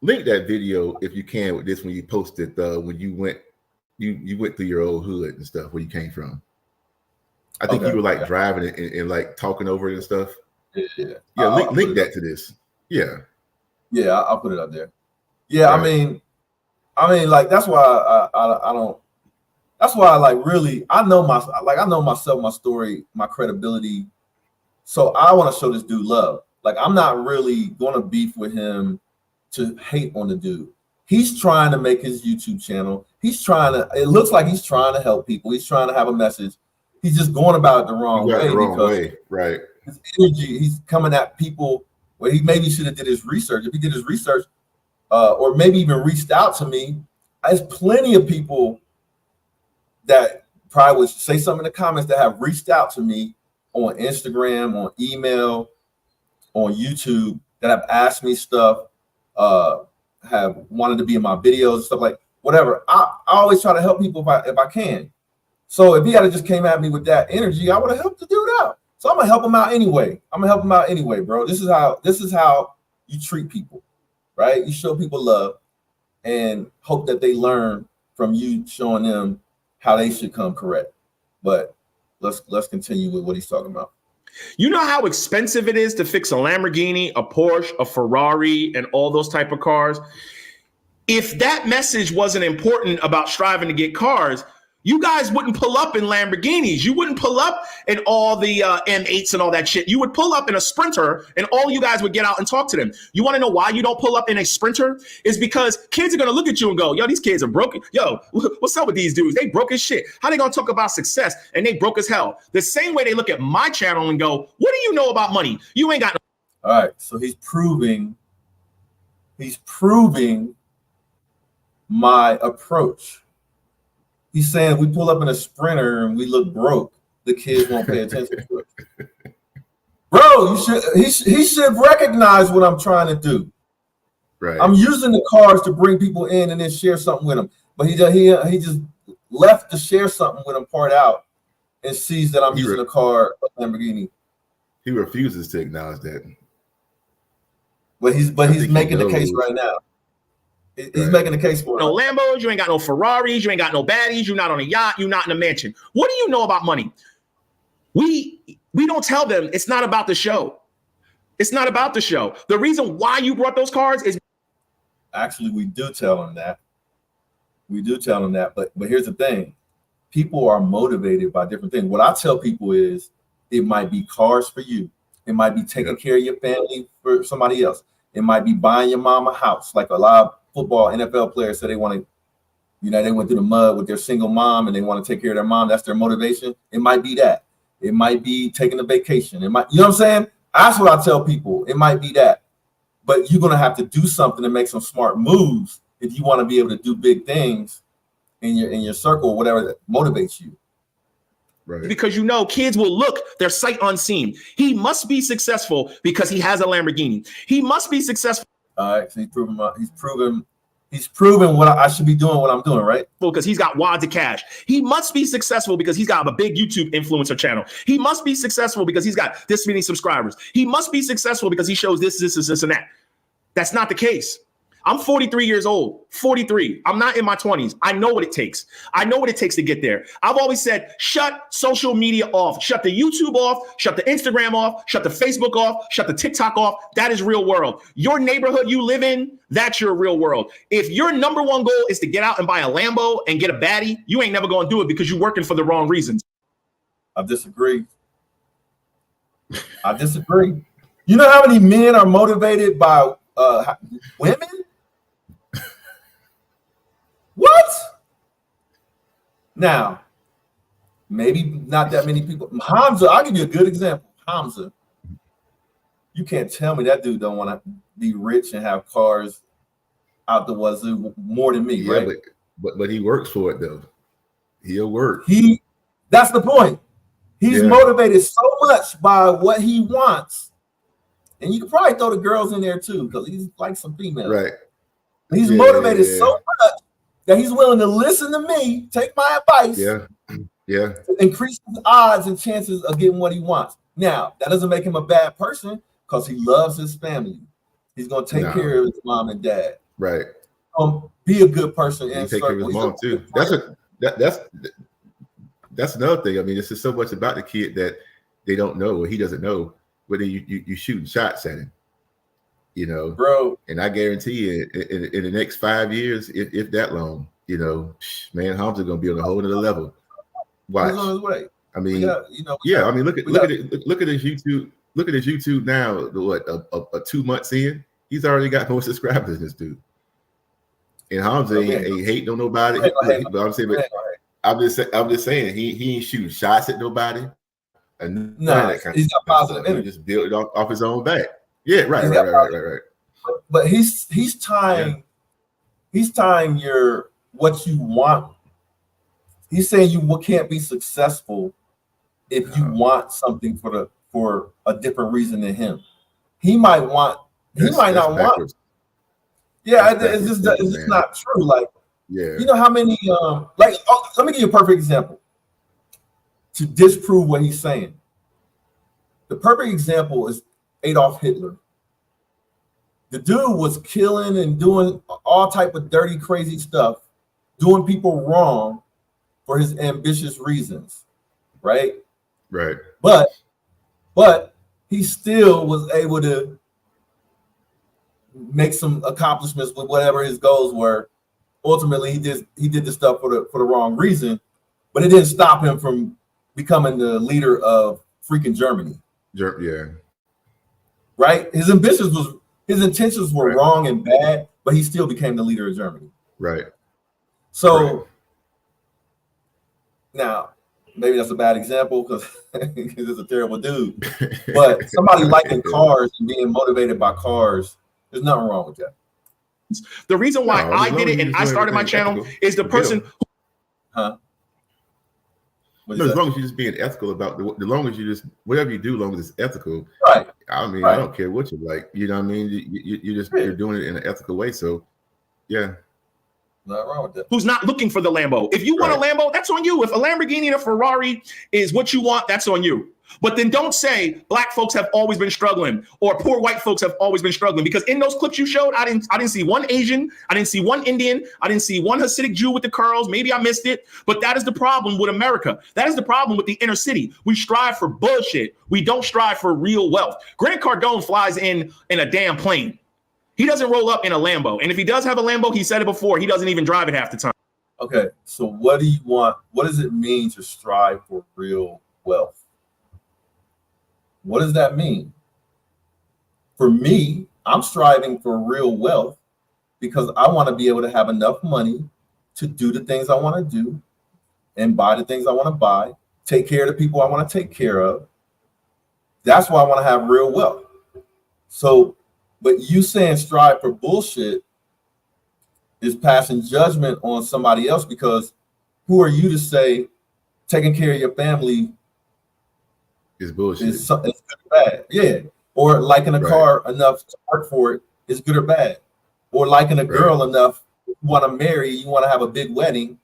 link that video if you can with this when you posted when you went through your old hood and stuff where you came from. I think you were like driving it and like talking over it and stuff. Yeah. Link that to this. Yeah, I'll put it up there. Yeah, right. I mean, like that's why I don't. That's why I know myself, my story, my credibility. So I want to show this dude love. Like I'm not really going to beef with him to hate on the dude. He's trying to make his YouTube channel. It looks like he's trying to help people. He's trying to have a message. He's just going about it the wrong way. Right. His energy, he's coming at people where he maybe should have did his research. If he did his research, or maybe even reached out to me, there's plenty of people that probably would say something in the comments that have reached out to me on Instagram, on email, on YouTube, that have asked me stuff, have wanted to be in my videos and stuff like whatever. I always try to help people if I can. So if he had just came at me with that energy, I would have helped the dude out. So I'm gonna help him out anyway. Bro. This is how you treat people, right? You show people love and hope that they learn from you showing them how they should come correct. But let's continue with what he's talking about. You know how expensive it is to fix a Lamborghini, a Porsche, a Ferrari, and all those type of cars? If that message wasn't important about striving to get cars, you guys wouldn't pull up in Lamborghinis. You wouldn't pull up in all the M8s and all that shit. You would pull up in a Sprinter and all you guys would get out and talk to them. You want to know why you don't pull up in a Sprinter? Is because kids are going to look at you and go, yo, these kids are broken. Yo, what's up with these dudes? They broke as shit. How they going to talk about success and they broke as hell? The same way they look at my channel and go, what do you know about money? You ain't got no. All right. So he's proving my approach. He's saying we pull up in a Sprinter and we look broke, the kids won't pay attention to it. Bro, he should recognize what I'm trying to do. Right. I'm using the cars to bring people in and then share something with them. But he just left to share something with them part out and sees that I'm using a car, a Lamborghini. He refuses to acknowledge that. But he's making the case right now. He's making the case for no Lambos, you ain't got no Ferraris, you ain't got no baddies, you're not on a yacht, you're not in a mansion. What do you know about money? We don't tell them it's not about the show. It's not about the show. The reason why you brought those cars is actually we do tell them that. But here's the thing. People are motivated by different things. What I tell people is it might be cars for you. It It might be taking care of your family for somebody else. It might be buying your mom a house. Like a lot of football, NFL players say they want to, they went through the mud with their single mom and they want to take care of their mom. That's their motivation. It might be that. It might be taking a vacation. It might, you know what I'm saying? That's what I tell people. It might be that. But you're going to have to do something to make some smart moves if you want to be able to do big things in your circle, whatever that motivates you. Right. Because kids will look their sight unseen. He must be successful because he has a Lamborghini. He must be successful. All right, so he's proven what I should be doing, what I'm doing, right? Because he's got wads of cash. He must be successful because he's got a big YouTube influencer channel. He must be successful because he's got this many subscribers. He must be successful because he shows this, and that. That's not the case. I'm 43 years old, 43. I'm not in my 20s. I know what it takes. I know what it takes to get there. I've always said, shut social media off. Shut the YouTube off. Shut the Instagram off. Shut the Facebook off. Shut the TikTok off. That is real world. Your neighborhood you live in, that's your real world. If your number one goal is to get out and buy a Lambo and get a baddie, you ain't never going to do it because you're working for the wrong reasons. I disagree. You know how many men are motivated by women? What? Now, maybe not that many people. Hamza, I'll give you a good example. Hamza, you can't tell me that dude don't want to be rich and have cars out the wazoo more than me, right? But he works for it though. He'll work. That's the point. He's motivated so much by what he wants, and you can probably throw the girls in there too because he's like some females, right? He's motivated so much that he's willing to listen to me, take my advice, to increase his odds and chances of getting what he wants. Now, that doesn't make him a bad person because he loves his family. He's going to take care of his mom and dad. Right. Be a good person and take care of his mom too. That's another thing. I mean, this is so much about the kid that they don't know or he doesn't know whether you shooting shots at him. Bro. And I guarantee you, in the next 5 years, if that long, man, Hamza's gonna be on a whole other level. Watch. He's on his way. I mean, I mean, look at his YouTube. Look at his YouTube now. What a 2 months in, he's already got more subscribers than this dude. And Hamza ain't hating on nobody. I'm just saying he ain't shooting shots at nobody. And he's got positive energy. He just built it off his own back. Yeah, right. But he's tying your what you want. He's saying you can't be successful if you want something for a different reason than him. He might not want. Yeah, it's just not true. Like, you know how many let me give you a perfect example to disprove what he's saying. The perfect example is Adolf Hitler. The dude was killing and doing all type of dirty, crazy stuff, doing people wrong for his ambitious reasons, right? Right. But he still was able to make some accomplishments with whatever his goals were. Ultimately, he did the stuff for the wrong reason, but it didn't stop him from becoming the leader of freaking Germany. Yeah. Right? His intentions were wrong and bad, but he still became the leader of Germany. Right. So now maybe that's a bad example because he's a terrible dude. But somebody liking cars and being motivated by cars, there's nothing wrong with that. The reason why I did it and I started my channel is the person. No, as long as you're just being ethical about the long as you just whatever you do, as long as it's ethical. Right. I mean, I don't care what you like. You know what I mean? You're doing it in an ethical way. So, yeah. Nothing wrong with that. Who's not looking for the Lambo? If you want a Lambo, that's on you. If a Lamborghini and a Ferrari is what you want, that's on you. But then don't say black folks have always been struggling or poor white folks have always been struggling, because in those clips you showed, I didn't see one Asian, I didn't see one Indian, I didn't see one Hasidic Jew with the curls. Maybe I missed it, but that is the problem with America. That is the problem with the inner city. We strive for bullshit. We don't strive for real wealth. Grant Cardone flies in a damn plane. He doesn't roll up in a Lambo. And if he does have a Lambo, he said it before, he doesn't even drive it half the time. Okay, so what do you want? What does it mean to strive for real wealth? What does that mean? For me, I'm striving for real wealth because I want to be able to have enough money to do the things I want to do and buy the things I want to buy, take care of the people I want to take care of. That's why I want to have real wealth. So, but you saying strive for bullshit is passing judgment on somebody else, because who are you to say taking care of your family It's bullshit. is good or bad? Yeah. Or liking a car enough to work for it is good or bad. Or liking a girl enough you want to marry, you want to have a big wedding.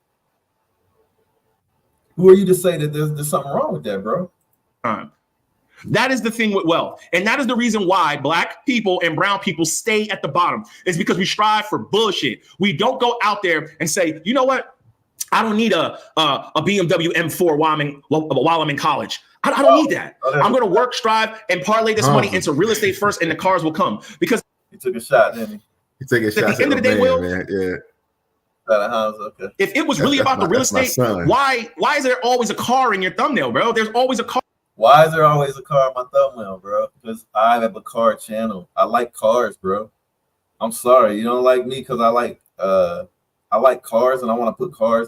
Who are you to say that there's something wrong with that, bro? That is the thing with wealth. And that is the reason why black people and brown people stay at the bottom. It's because we strive for bullshit. We don't go out there and say, you know what? I don't need a BMW M4 while I'm in college. I don't need that. I'm going to work, strive, and parlay this money into real estate first, and the cars will come. Because he took a shot, didn't he? He took a shot. At the end of the day, Will, okay. If it was really about the real estate, why is there always a car in your thumbnail, bro? There's always a car. Why is there always a car in my thumbnail, bro? Because I have a car channel. I like cars, bro. I'm sorry, you don't like me because I like cars and I want to put cars.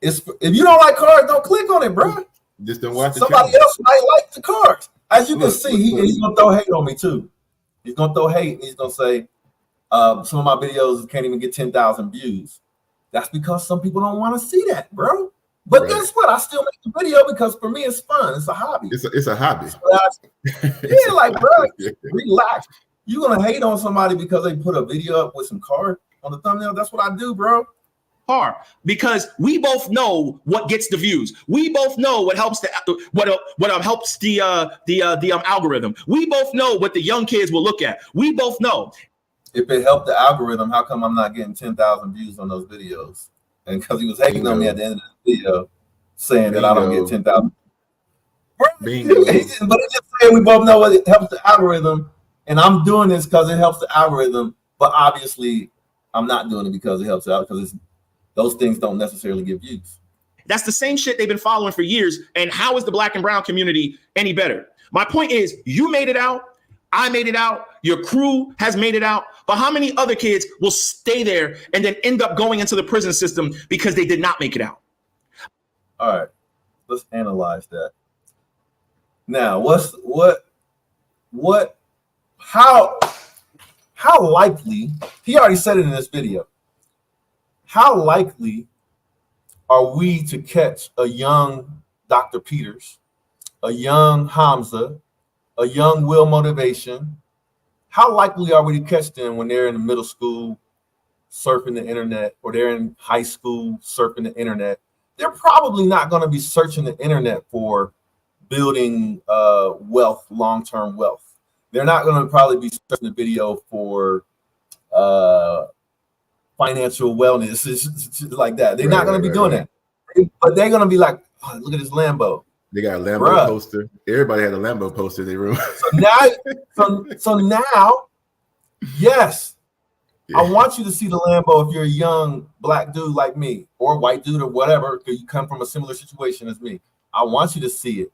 If you don't like cars, don't click on it, bro. Just don't watch it. Somebody else might like the cars. As you can see, he's gonna throw hate on me too. He's gonna throw hate and he's gonna say some of my videos can't even get 10,000 views. That's because some people don't want to see that, bro. But guess what? I still make the video because for me it's fun. It's a hobby. It's a hobby. Yeah, like, bro, relax. You're gonna hate on somebody because they put a video up with some cars on the thumbnail? That's what I do, bro. Because we both know what gets the views. We both know what helps helps the algorithm. We both know what the young kids will look at. We both know. If it helped the algorithm, how come I'm not getting 10,000 views on those videos? And because he was hating on me at the end of the video, saying that I don't get 10,000. But he just said we both know what it helps the algorithm, and I'm doing this because it helps the algorithm. But obviously, I'm not doing it because it helps out, because those things don't necessarily give views. That's the same shit they've been following for years. And how is the black and brown community any better? My point is, you made it out. I made it out. Your crew has made it out. But how many other kids will stay there and then end up going into the prison system because they did not make it out? All right, let's analyze that. Now, how likely, he already said it in this video, how likely are we to catch a young Dr. Peters, a young Hamza, a young Will Motivation? How likely are we to catch them when they're in the middle school surfing the internet, or they're in high school surfing the internet? They're probably not going to be searching the internet for building wealth, long-term wealth. They're not going to probably be searching the video for financial wellness, it's like that. They're not going to be doing that. But they're going to be like, oh, look at this Lambo. They got a Lambo poster. Everybody had a Lambo poster in their room. So now, yes, I want you to see the Lambo if you're a young black dude like me, or white dude, or whatever, because you come from a similar situation as me. I want you to see it,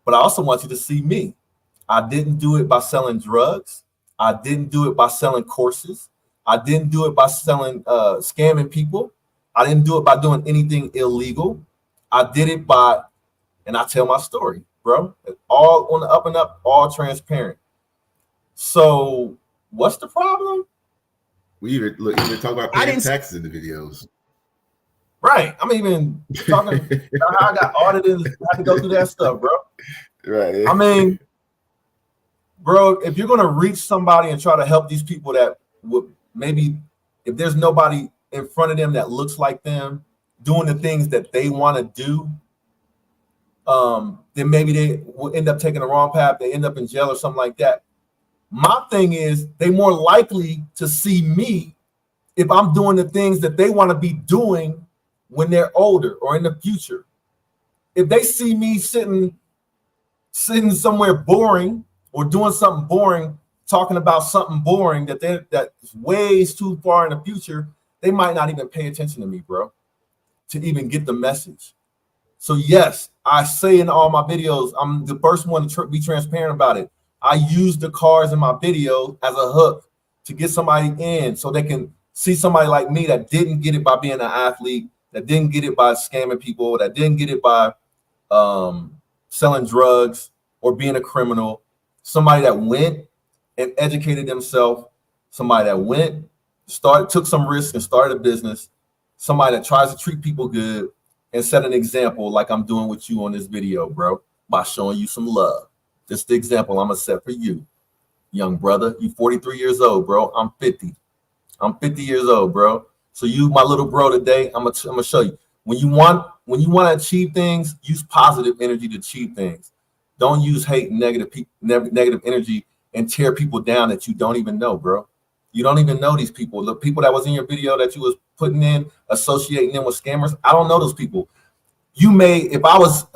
but I also want you to see me. I didn't do it by selling drugs. I didn't do it by selling courses. I didn't do it by selling, scamming people. I didn't do it by doing anything illegal. I did it by, and I tell my story, bro. It's all on the up and up, all transparent. So what's the problem? We even talk about paying taxes in the videos. Right. I'm even talking about how I got audited and had to go through that stuff, bro. Right. I mean, bro, if you're going to reach somebody and try to help these people that would maybe, if there's nobody in front of them that looks like them doing the things that they want to do, then maybe they will end up taking the wrong path. They end up in jail or something like that. My thing is, they more likely to see me if I'm doing the things that they want to be doing when they're older or in the future. If they see me sitting somewhere boring or doing something boring, talking about something boring that's ways too far in the future, they might not even pay attention to me, bro, to even get the message. So yes, I say in all my videos, I'm the first one to be transparent about it. I use the cars in my video as a hook to get somebody in so they can see somebody like me that didn't get it by being an athlete, that didn't get it by scamming people, that didn't get it by selling drugs or being a criminal, somebody that went and educated themselves, somebody that went, took some risks and started a business, somebody that tries to treat people good and set an example like I'm doing with you on this video, bro, by showing you some love. This is the example I'm gonna set for you, young brother. You 43 years old, bro. I'm 50. I'm 50 years old, bro. So you, my little bro, today, I'm gonna show you. When you want to achieve things, use positive energy to achieve things. Don't use hate and negative energy and tear people down that you don't even know, bro. You don't even know these people. The people that was in your video that you was putting in, associating them with scammers, I don't know those people. You may, if I was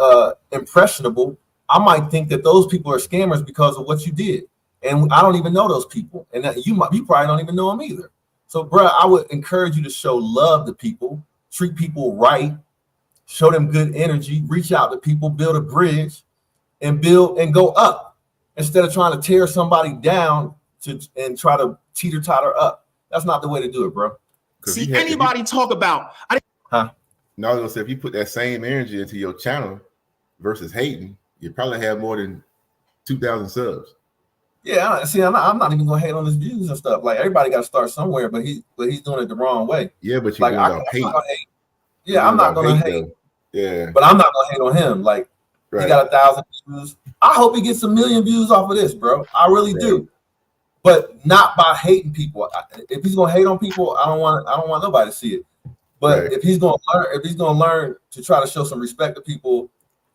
impressionable, I might think that those people are scammers because of what you did. And I don't even know those people. And that you probably don't even know them either. So, bro, I would encourage you to show love to people, treat people right, show them good energy, reach out to people, build a bridge, and build and go up instead of trying to tear somebody down and try to teeter-totter up. That's not the way to do it, bro. See, anybody talk about... No, I was gonna say, if you put that same energy into your channel versus hating, you probably have more than 2,000 subs. Yeah, see, I'm not even gonna hate on his views and stuff. Like, everybody got to start somewhere, but he's doing it the wrong way. Yeah, but you're like, going to hate. Yeah, I'm not gonna hate. Yeah, but I'm not gonna hate on him. Like, right. He got 1,000 views. I hope he gets 1 million views off of this, bro. I really do. But not by hating people. If he's gonna hate on people, I don't want nobody to see it. But if he's gonna learn to try to show some respect to people,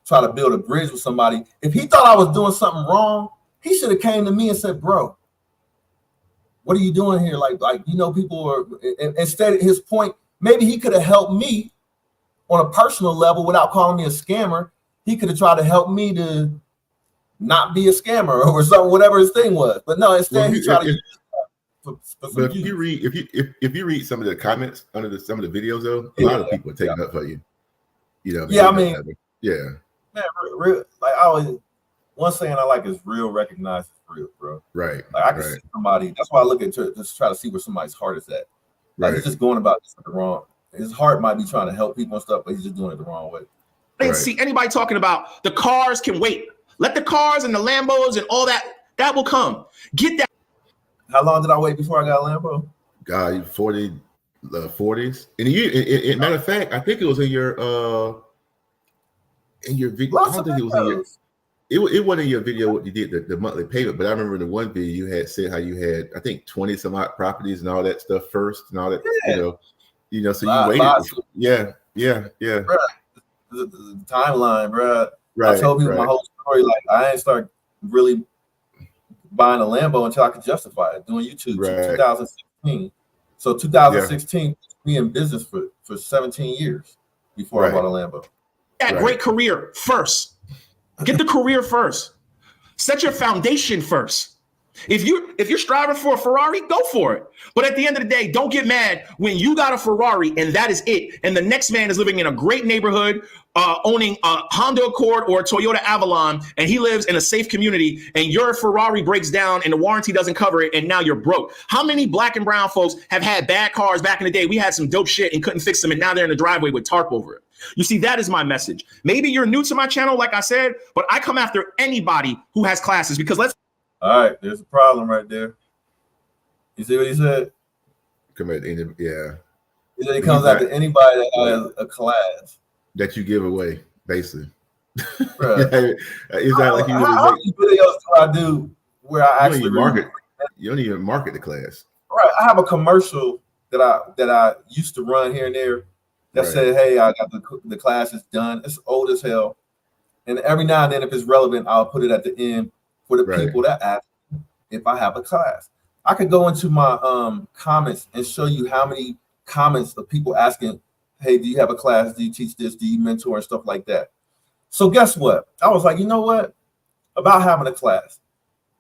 try to build a bridge with somebody. If he thought I was doing something wrong, he should have came to me and said, "Bro, what are you doing here?" Like people are. Instead, his point, maybe he could have helped me on a personal level without calling me a scammer. He could have tried to help me to not be a scammer or something, whatever his thing was. But no, instead he tried to. But if you read some of the comments under some of the videos, though, a lot of people are taking up for you. You know. Yeah, I mean, yeah. Man, real, like I always, one saying I like is real recognized as real, bro. Right. Like I can see somebody. That's why I look at just try to see where somebody's heart is at. Like he's just going about this the wrong. His heart might be trying to help people and stuff, but he's just doing it the wrong way. I didn't see anybody talking about the cars can wait. Let the cars and the Lambos and all that will come. Get that. How long did I wait before I got a Lambo? God, 40s. And matter of fact, I think it was in your video. I don't think it was in your. It wasn't in your video what you did the monthly payment, but I remember the one video you had said how you had, I think, 20 some odd properties and all that stuff first and all that. Yeah. So you waited. Yeah. Bruh, the timeline, bro. Right. I told people my whole story. Like I ain't start really buying a Lambo until I could justify it, doing YouTube 2016. So 2016, me in business for 17 years before I bought a Lambo. That great career first. Get the career first. Set your foundation first. If you're striving for a Ferrari, go for it. But at the end of the day, don't get mad when you got a Ferrari and that is it. And the next man is living in a great neighborhood, owning a Honda Accord or a Toyota Avalon, and he lives in a safe community, and your Ferrari breaks down and the warranty doesn't cover it, and now you're broke. How many black and brown folks have had bad cars back in the day? We had some dope shit and couldn't fix them, and now they're in the driveway with tarp over it. You see, that is my message. Maybe you're new to my channel, like I said, but I come after anybody who has classes because all right, there's a problem right there. You see what he said? Yeah. He said he comes after anybody that has a class that you give away, basically. Is that like how many videos do I do where I actually market? You don't even market the class. Right. I have a commercial that I used to run here and there that said, "Hey, I got the class is done." It's old as hell, and every now and then, if it's relevant, I'll put it at the end for the people that ask if I have a class. I could go into my comments and show you how many comments of people asking, "Hey, do you have a class? Do you teach this? Do you mentor?" and stuff like that. So guess what? I was like, you know what? About having a class,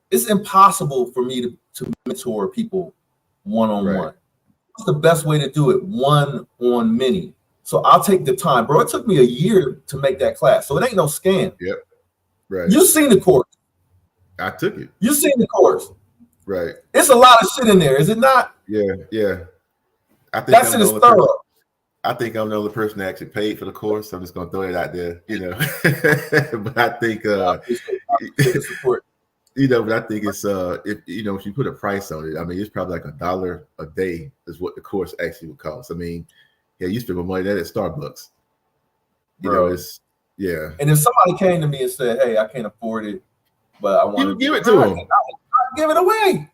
it's impossible for me to mentor people one-on-one. What's the best way to do it? One-on-many. So I'll take the time, bro. It took me a year to make that class, so it ain't no scam. Yep. Right. You've seen the course. I took it. You seen the course. Right. It's a lot of shit in there, is it not? Yeah. I think That shit is thorough. I think I'm the only person that actually paid for the course. So I'm just gonna throw it out there, But I think support. But I think it's if you put a price on it, I mean it's probably like $1 a day is what the course actually would cost. I mean, yeah, you spend more money than at Starbucks. Bro. And if somebody came to me and said, "Hey, I can't afford it, but I want to give it to them," I'll give it away.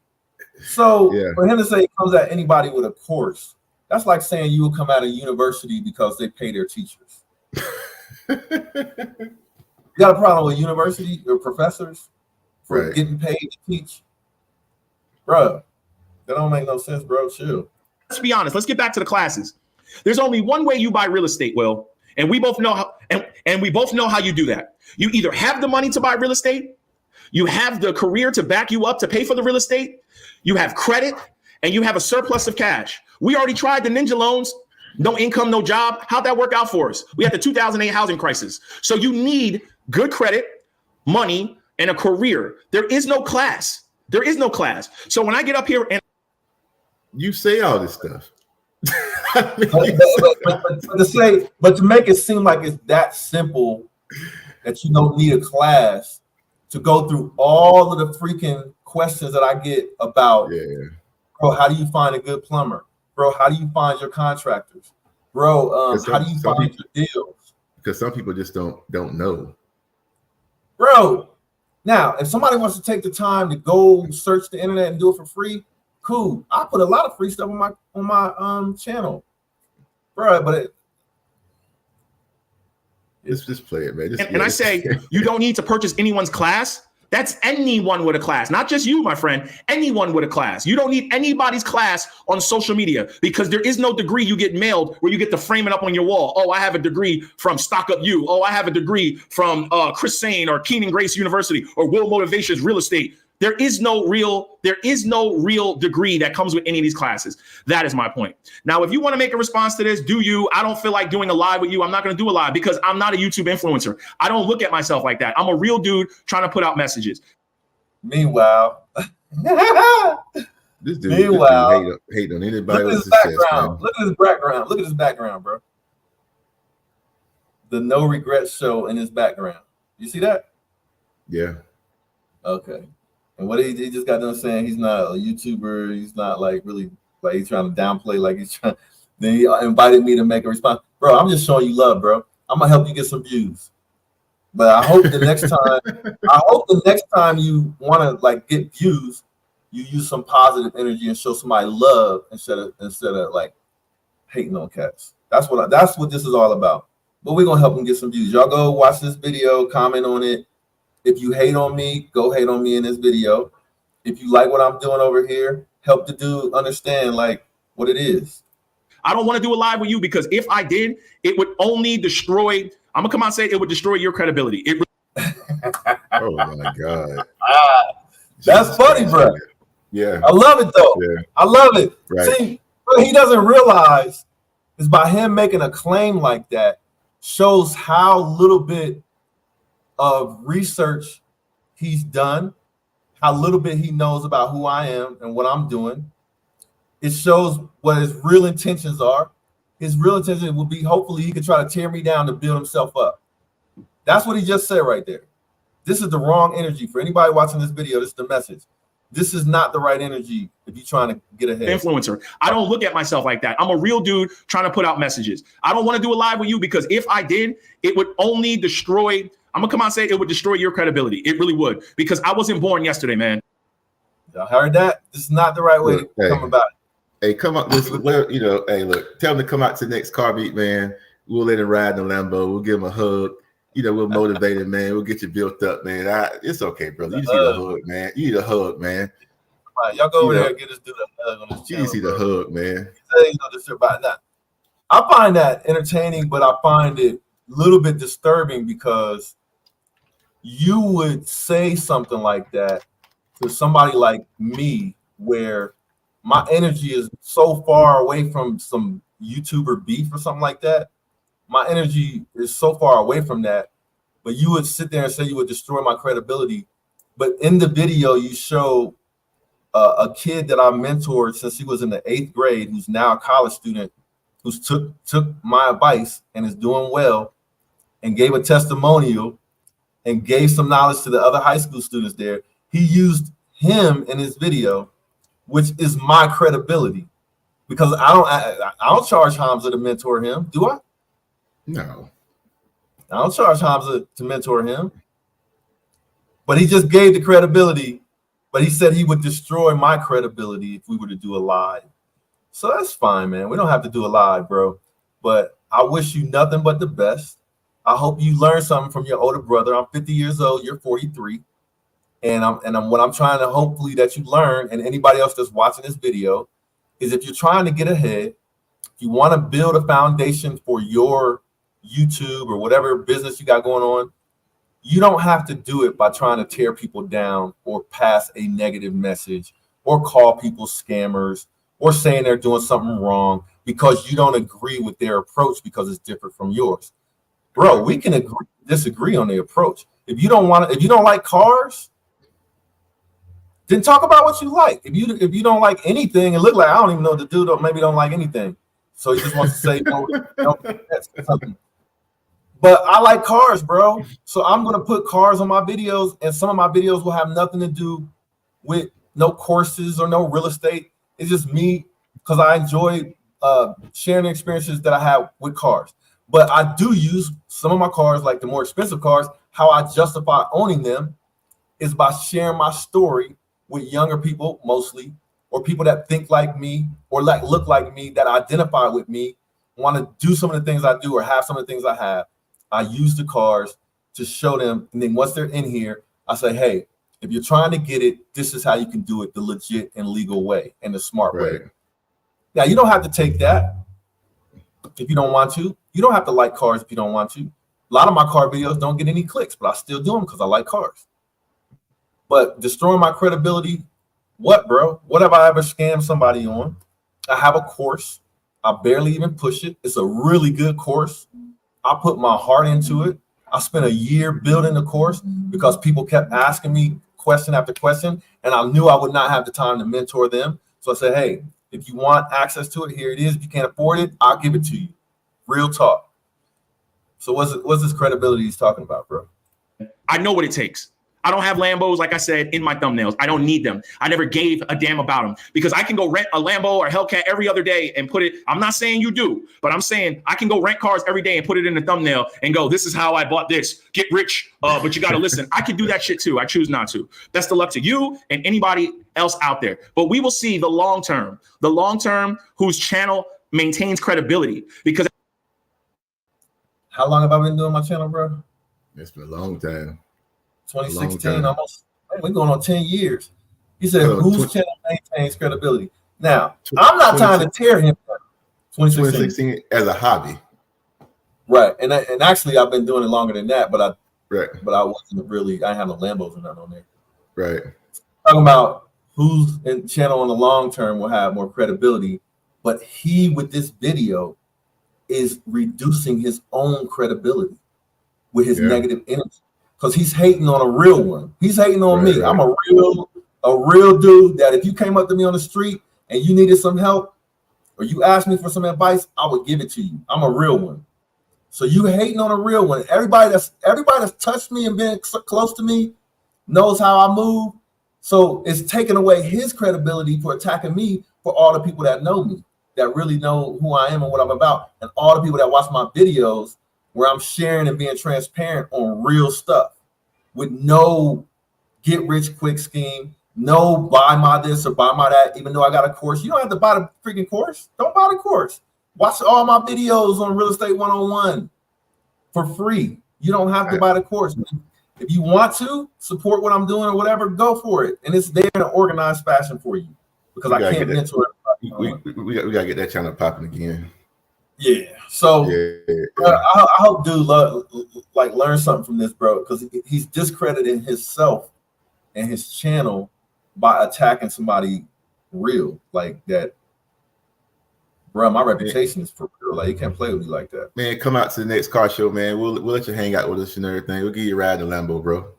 So for him to say it comes at anybody with a course, that's like saying you will come out of university because they pay their teachers. You got a problem with university or professors for getting paid to teach? Bro, that don't make no sense, bro. Chill. Let's be honest. Let's get back to the classes. There's only one way you buy real estate, Will, and we both know how. And we both know how you do that. You either have the money to buy real estate, you have the career to back you up to pay for the real estate, you have credit, and you have a surplus of cash. We already tried the ninja loans. No income, no job. How'd that work out for us? We had the 2008 housing crisis. So you need good credit, money, and a career. There is no class. There is no class. So when I get up here and you say all this stuff. but to make it seem like it's that simple that you don't need a class to go through all of the freaking questions that I get about, bro, how do you find a good plumber? Bro, how do you find your contractors? Bro, how do you find your deals? Because some people just don't know. Bro, now, if somebody wants to take the time to go search the internet and do it for free, cool. I put a lot of free stuff on my channel, bro. But just play it, man. And I say you don't need to purchase anyone's class. That's anyone with a class, not just you, my friend. Anyone with a class. You don't need anybody's class on social media because there is no degree you get mailed where you get to frame it up on your wall. Oh, I have a degree from Stock Up You. Oh, I have a degree from Chris Sane or Keenan Grace University or Will Motivations Real Estate. There is no real degree that comes with any of these classes. That is my point. Now, if you want to make a response to this, do you? I don't feel like doing a live with you. I'm not going to do a live because I'm not a YouTube influencer. I don't look at myself like that. I'm a real dude trying to put out messages. Meanwhile, this dude hate on anybody else's success. Look at his background. Look at his background, bro. The no regrets show in his background. You see that? Yeah. Okay. And what he just got done saying, he's not a YouTuber. He's not like really like he's trying to downplay like he's trying. Then he invited me to make a response. Bro, I'm just showing you love, bro. I'm gonna help you get some views. But I hope the next time, you want to like get views, you use some positive energy and show somebody love instead of like hating on cats. That's what this is all about. But we're gonna help them get some views. Y'all go watch this video, comment on it. If you hate on me, go hate on me in this video. If you like what I'm doing over here, help the dude understand like what it is. I don't want to do a live with you because if I did, it would only destroy. I'm gonna come out and say it would destroy your credibility. Oh my God. That's funny, bro. Yeah. I love it though. Yeah. I love it. Right. See, what he doesn't realize is by him making a claim like that shows how little bit of research he's done, how little bit he knows about who I am and what I'm doing. It shows what his real intentions are. His real intention would be hopefully he could try to tear me down to build himself up. That's what he just said right there. This is the wrong energy. For anybody watching this video, this is the message. This is not the right energy if you're trying to get ahead. Influencer. I don't look at myself like that. I'm a real dude trying to put out messages. I don't want to do a live with you because if I did, it would only destroy. I'm gonna come out and say it would destroy your credibility. It really would because I wasn't born yesterday, man. Y'all heard that? This is not the right way to come about it. Hey, come up. Hey, look, tell him to come out to the next car meet, man. We'll let him ride in the Lambo. We'll give him a hug. We'll motivate him, man. We'll get you built up, man. It's okay, brother. You just need a hug, man. You need a hug, man. All right, y'all go over there and get this dude a hug on this channel. You just need a hug, man. This about that. I find that entertaining, but I find it a little bit disturbing because you would say something like that to somebody like me where my energy is so far away from some YouTuber beef or something like that. My energy is so far away from that, but you would sit there and say you would destroy my credibility But in the video, you show a kid that I mentored since he was in the 8th grade, who's now a college student, who's took my advice and is doing well, and gave a testimonial and gave some knowledge to the other high school students there. He used him in his video, which is my credibility, because I don't charge Hamza to mentor him, do I? No. I don't charge Hamza to mentor him. But he just gave the credibility, but he said he would destroy my credibility if we were to do a live. So that's fine, man. We don't have to do a live, bro. But I wish you nothing but the best. I hope you learn something from your older brother. I'm 50 years old, you're 43. And what I'm trying to hopefully that you learn, and anybody else that's watching this video, is if you're trying to get ahead, if you want to build a foundation for your YouTube or whatever business you got going on, you don't have to do it by trying to tear people down or pass a negative message or call people scammers or saying they're doing something wrong because you don't agree with their approach because it's different from yours. Bro, we can disagree on the approach. If you don't like cars, then talk about what you like. If you don't like anything, it look like I don't even know the dude maybe don't like anything. So he just wants to say no, that's something. But I like cars, bro. So I'm going to put cars on my videos, and some of my videos will have nothing to do with no courses or no real estate. It's just me because I enjoy sharing the experiences that I have with cars. But I do use some of my cars, like the more expensive cars. How I justify owning them is by sharing my story with younger people mostly, or people that think like me or like look like me, that identify with me, want to do some of the things I do or have some of the things I have. I use the cars to show them, and then once they're in here, I say, hey, if you're trying to get it, this is how you can do it the legit and legal way and the smart way. Now, you don't have to take that if you don't want to. You don't have to like cars if you don't want to. A lot of my car videos don't get any clicks, but I still do them because I like cars. But destroying my credibility, what, bro? What have I ever scammed somebody on? I have a course. I barely even push it. It's a really good course. I put my heart into it. I spent a year building the course because people kept asking me question after question, and I knew I would not have the time to mentor them. So I said, hey, if you want access to it, here it is. If you can't afford it, I'll give it to you. Real talk. So what's this credibility he's talking about, bro? I know what it takes. I don't have Lambos, like I said, in my thumbnails. I don't need them. I never gave a damn about them because I can go rent a Lambo or Hellcat every other day and put it. I'm not saying you do, but I'm saying I can go rent cars every day and put it in the thumbnail and go, this is how I bought this. Get rich, but you got to listen. I can do that shit too. I choose not to. Best of luck to you and anybody else out there. But we will see the long term whose channel maintains credibility. Because how long have I been doing my channel, bro? It's been a long time. 2016, almost. We're going on 10 years. He said, whose channel maintains credibility? Now, I'm not trying to tear him down. 2016 as a hobby. Right. And actually, I've been doing it longer than that, but I wasn't really, I have no Lambos or nothing on there. Right. Talking about whose channel in the long term will have more credibility, but he, with this video, is reducing his own credibility with his negative energy. Because he's hating on a real one. He's hating on me. I'm a real dude that if you came up to me on the street and you needed some help or you asked me for some advice, I would give it to you. I'm a real one. So you hating on a real one. Everybody that's touched me and been close to me knows how I move. So it's taking away his credibility for attacking me for all the people that know me, that really know who I am and what I'm about, and all the people that watch my videos where I'm sharing and being transparent on real stuff with no get rich quick scheme, no buy my this or buy my that, even though I got a course. You don't have to buy the freaking course. Don't buy the course. Watch all my videos on Real Estate 101 for free. You don't have to buy the course. If you want to support what I'm doing or whatever, go for it. And it's there in an organized fashion for you because I can't mentor everybody. We got to get that channel popping again. Yeah. So I hope dude learn something from this, bro, because he's discrediting himself and his channel by attacking somebody real like that. Bro, my reputation is for real. Like, you can't play with me like that. Man, come out to the next car show, man. We'll let you hang out with us and everything. We'll give you a ride in Lambo, bro.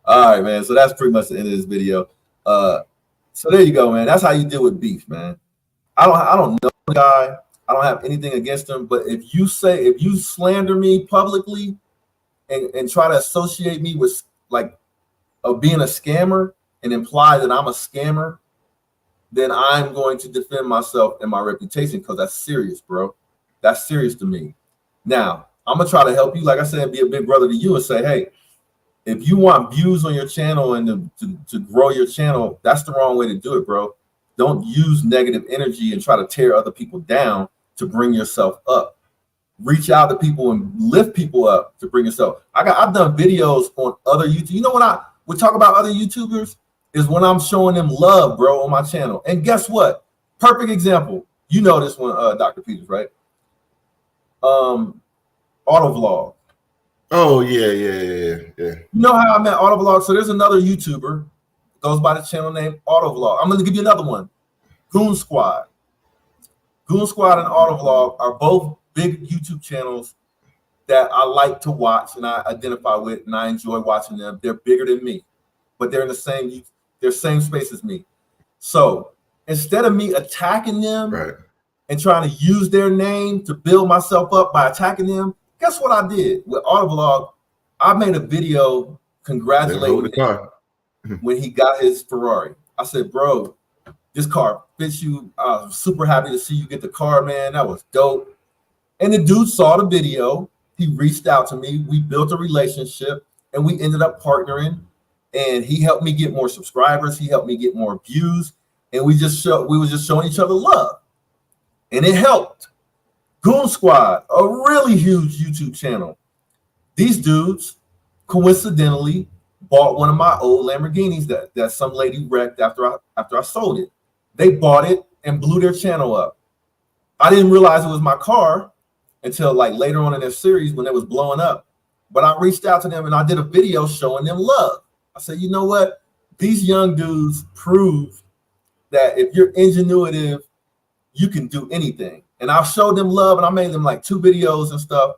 All right, man. So that's pretty much the end of this video. So there you go, man. That's how you deal with beef, man. I don't know the guy. I don't have anything against him. But if you slander me publicly and try to associate me with like being a scammer and imply that I'm a scammer, then I'm going to defend myself and my reputation because that's serious, bro. That's serious to me. Now, I'm gonna try to help you, like I said, be a big brother to you and say, hey, if you want views on your channel and to grow your channel, that's the wrong way to do it, bro. Don't use negative energy and try to tear other people down to bring yourself up. Reach out to people and lift people up to bring yourself. I've done videos on other YouTube. You know when we talk about other YouTubers is when I'm showing them love, bro, on my channel. And guess what? Perfect example. You know this one, Dr. Peters, right? Autovlog. Oh yeah. You know how I met Autovlog? So there's another YouTuber goes by the channel name Autovlog. I'm going to give you another one. Goon Squad. Goon Squad and Autovlog are both big YouTube channels that I like to watch and I identify with and I enjoy watching them. They're bigger than me, but they're in the same space as me. So instead of me attacking them and trying to use their name to build myself up by attacking them, guess what I did with Autovlog? I made a video congratulating him when he got his Ferrari. I said, bro, this car fits you. I'm super happy to see you get the car, man. That was dope. And the dude saw the video. He reached out to me. We built a relationship and we ended up partnering. And he helped me get more subscribers. He helped me get more views. And we were just showing each other love. And it helped. Goon Squad, a really huge YouTube channel. These dudes coincidentally bought one of my old Lamborghinis that some lady wrecked after I sold it. They bought it and blew their channel up. I didn't realize it was my car until like later on in their series when it was blowing up. But I reached out to them and I did a video showing them love. I said, you know what? These young dudes prove that if you're ingenuitive, you can do anything. And I showed them love and I made them like 2 videos and stuff.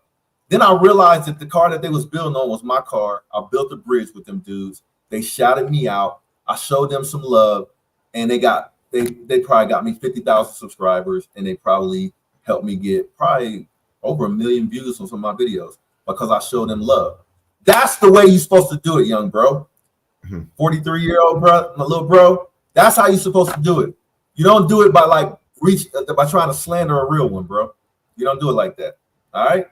Then I realized that the car that they was building on was my car. I built a bridge with them dudes. They shouted me out. I showed them some love and they probably got me 50,000 subscribers and they probably helped me get probably over 1 million views on some of my videos because I showed them love. That's the way you're supposed to do it, young bro. 43-year-old bro, my little bro. That's how you're supposed to do it. You don't do it by by trying to slander a real one, bro. You don't do it like that. All right.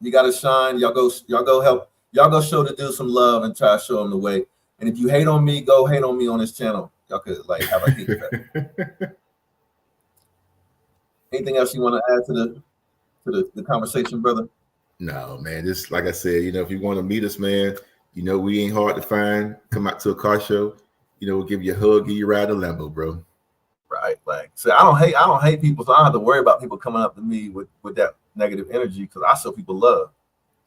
You gotta shine. Y'all go help. Y'all go show the dude some love and try to show him the way. And if you hate on me, go hate on me on this channel. Y'all could like have a hate effect. Anything else you want to add to the conversation, brother? No, man. Just like I said, if you want to meet us, man, we ain't hard to find. Come out to a car show. We'll give you a hug, give you a ride a Lambo, bro. Right. Like, so I don't hate people, so I don't have to worry about people coming up to me with that negative energy because I show people love.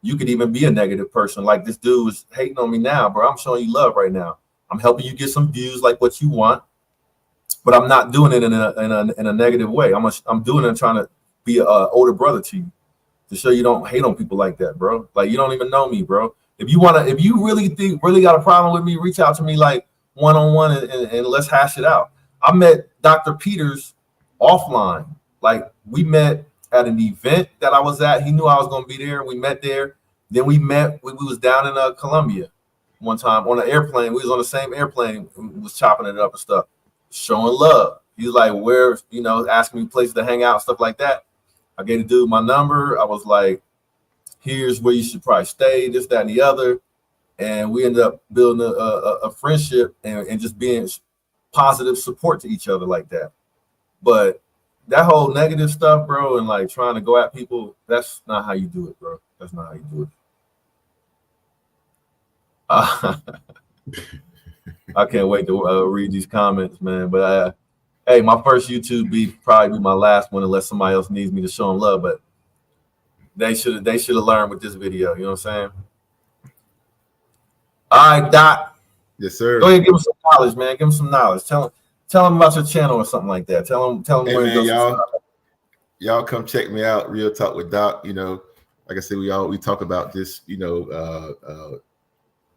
You could even be a negative person. Like this dude is hating on me now, bro. I'm showing you love right now. I'm helping you get some views like what you want, but I'm not doing it in a negative way. I'm doing it trying to be an older brother to you to show you don't hate on people like that, bro. Like you don't even know me, bro. If you really got a problem with me, reach out to me like one-on-one and let's hash it out. I met Dr. Peters offline. Like we met at an event that I was at. He knew I was going to be there. We met there. Then we was down in Colombia one time on an airplane. We was on the same airplane. We was chopping it up and stuff, showing love. He was like, where, asking me places to hang out, stuff like that. I gave the dude my number. I was like, here's where you should probably stay, this, that, and the other. And we ended up building a friendship and just being positive support to each other like that. But that whole negative stuff, bro, and like trying to go at people, that's not how you do it, bro. That's not how you do it. I can't wait to read these comments, man. But hey, my first YouTube beef probably be my last one unless somebody else needs me to show them love. But they should have learned with this video. You know what I'm saying? All right, Doc. Yes, sir. Go ahead and give them some knowledge, man. Give them some knowledge. Tell them about your channel or something like that. Tell them hey, where man, to go. Y'all come check me out. Real Talk with Doc. Like I said, we talk about this,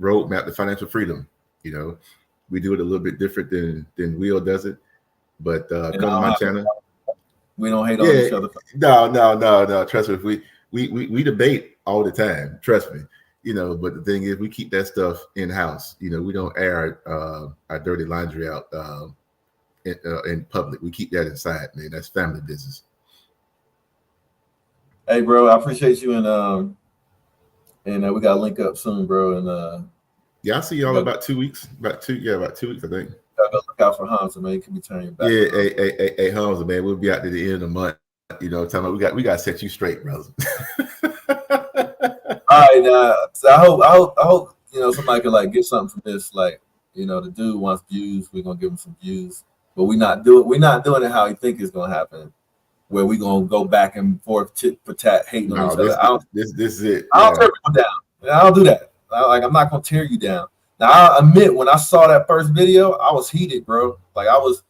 roadmap to financial freedom. You know, we do it a little bit different than Will does it, but come to my channel. We don't hate on each other. No. Trust me, we debate all the time. Trust me. You know, but the thing is, we keep that stuff in house. You know, we don't air our dirty laundry out in public. We keep that inside, man. That's family business. Hey, bro, I appreciate you, and we gotta link up soon, bro. And yeah, I'll see y'all about 2 weeks. About 2 weeks, I think. Gotta go look out for Hamza, man. You can be turning your back. Yeah, hey, Hamza, man. We'll be out to the end of the month. You know, talking about we got to set you straight, brother. All right, now. So I hope you know somebody could like get something from this. Like, you know, the dude wants views. We're gonna give him some views, but we're not doing it how he think it's gonna happen. Where we gonna go back and forth, tit for tat, hating on each other. This is it. I don't tear people down. I don't do that. I'm not gonna tear you down. Now I admit, when I saw that first video, I was heated, bro. Like I was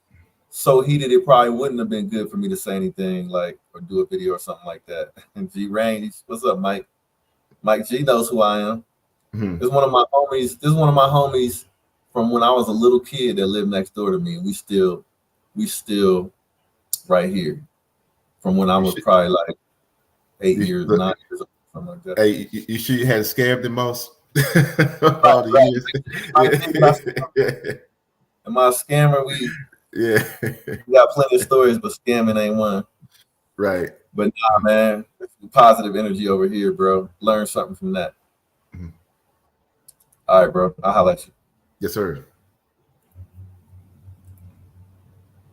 so heated, it probably wouldn't have been good for me to say anything, like, or do a video or something like that. And G Range, what's up, Mike? Mike G knows who I am. Mm-hmm. This is one of my homies from when I was a little kid that lived next door to me, and we still right here. From when I was probably like 8 years, 9 years old, something like that. Hey, you sure you had scammed the most? All the years. Am I a scammer? We got plenty of stories, but scamming ain't one. Right. But nah, man, positive energy over here, bro. Learn something from that. Mm-hmm. All right, bro. I'll holler at you. Yes, sir.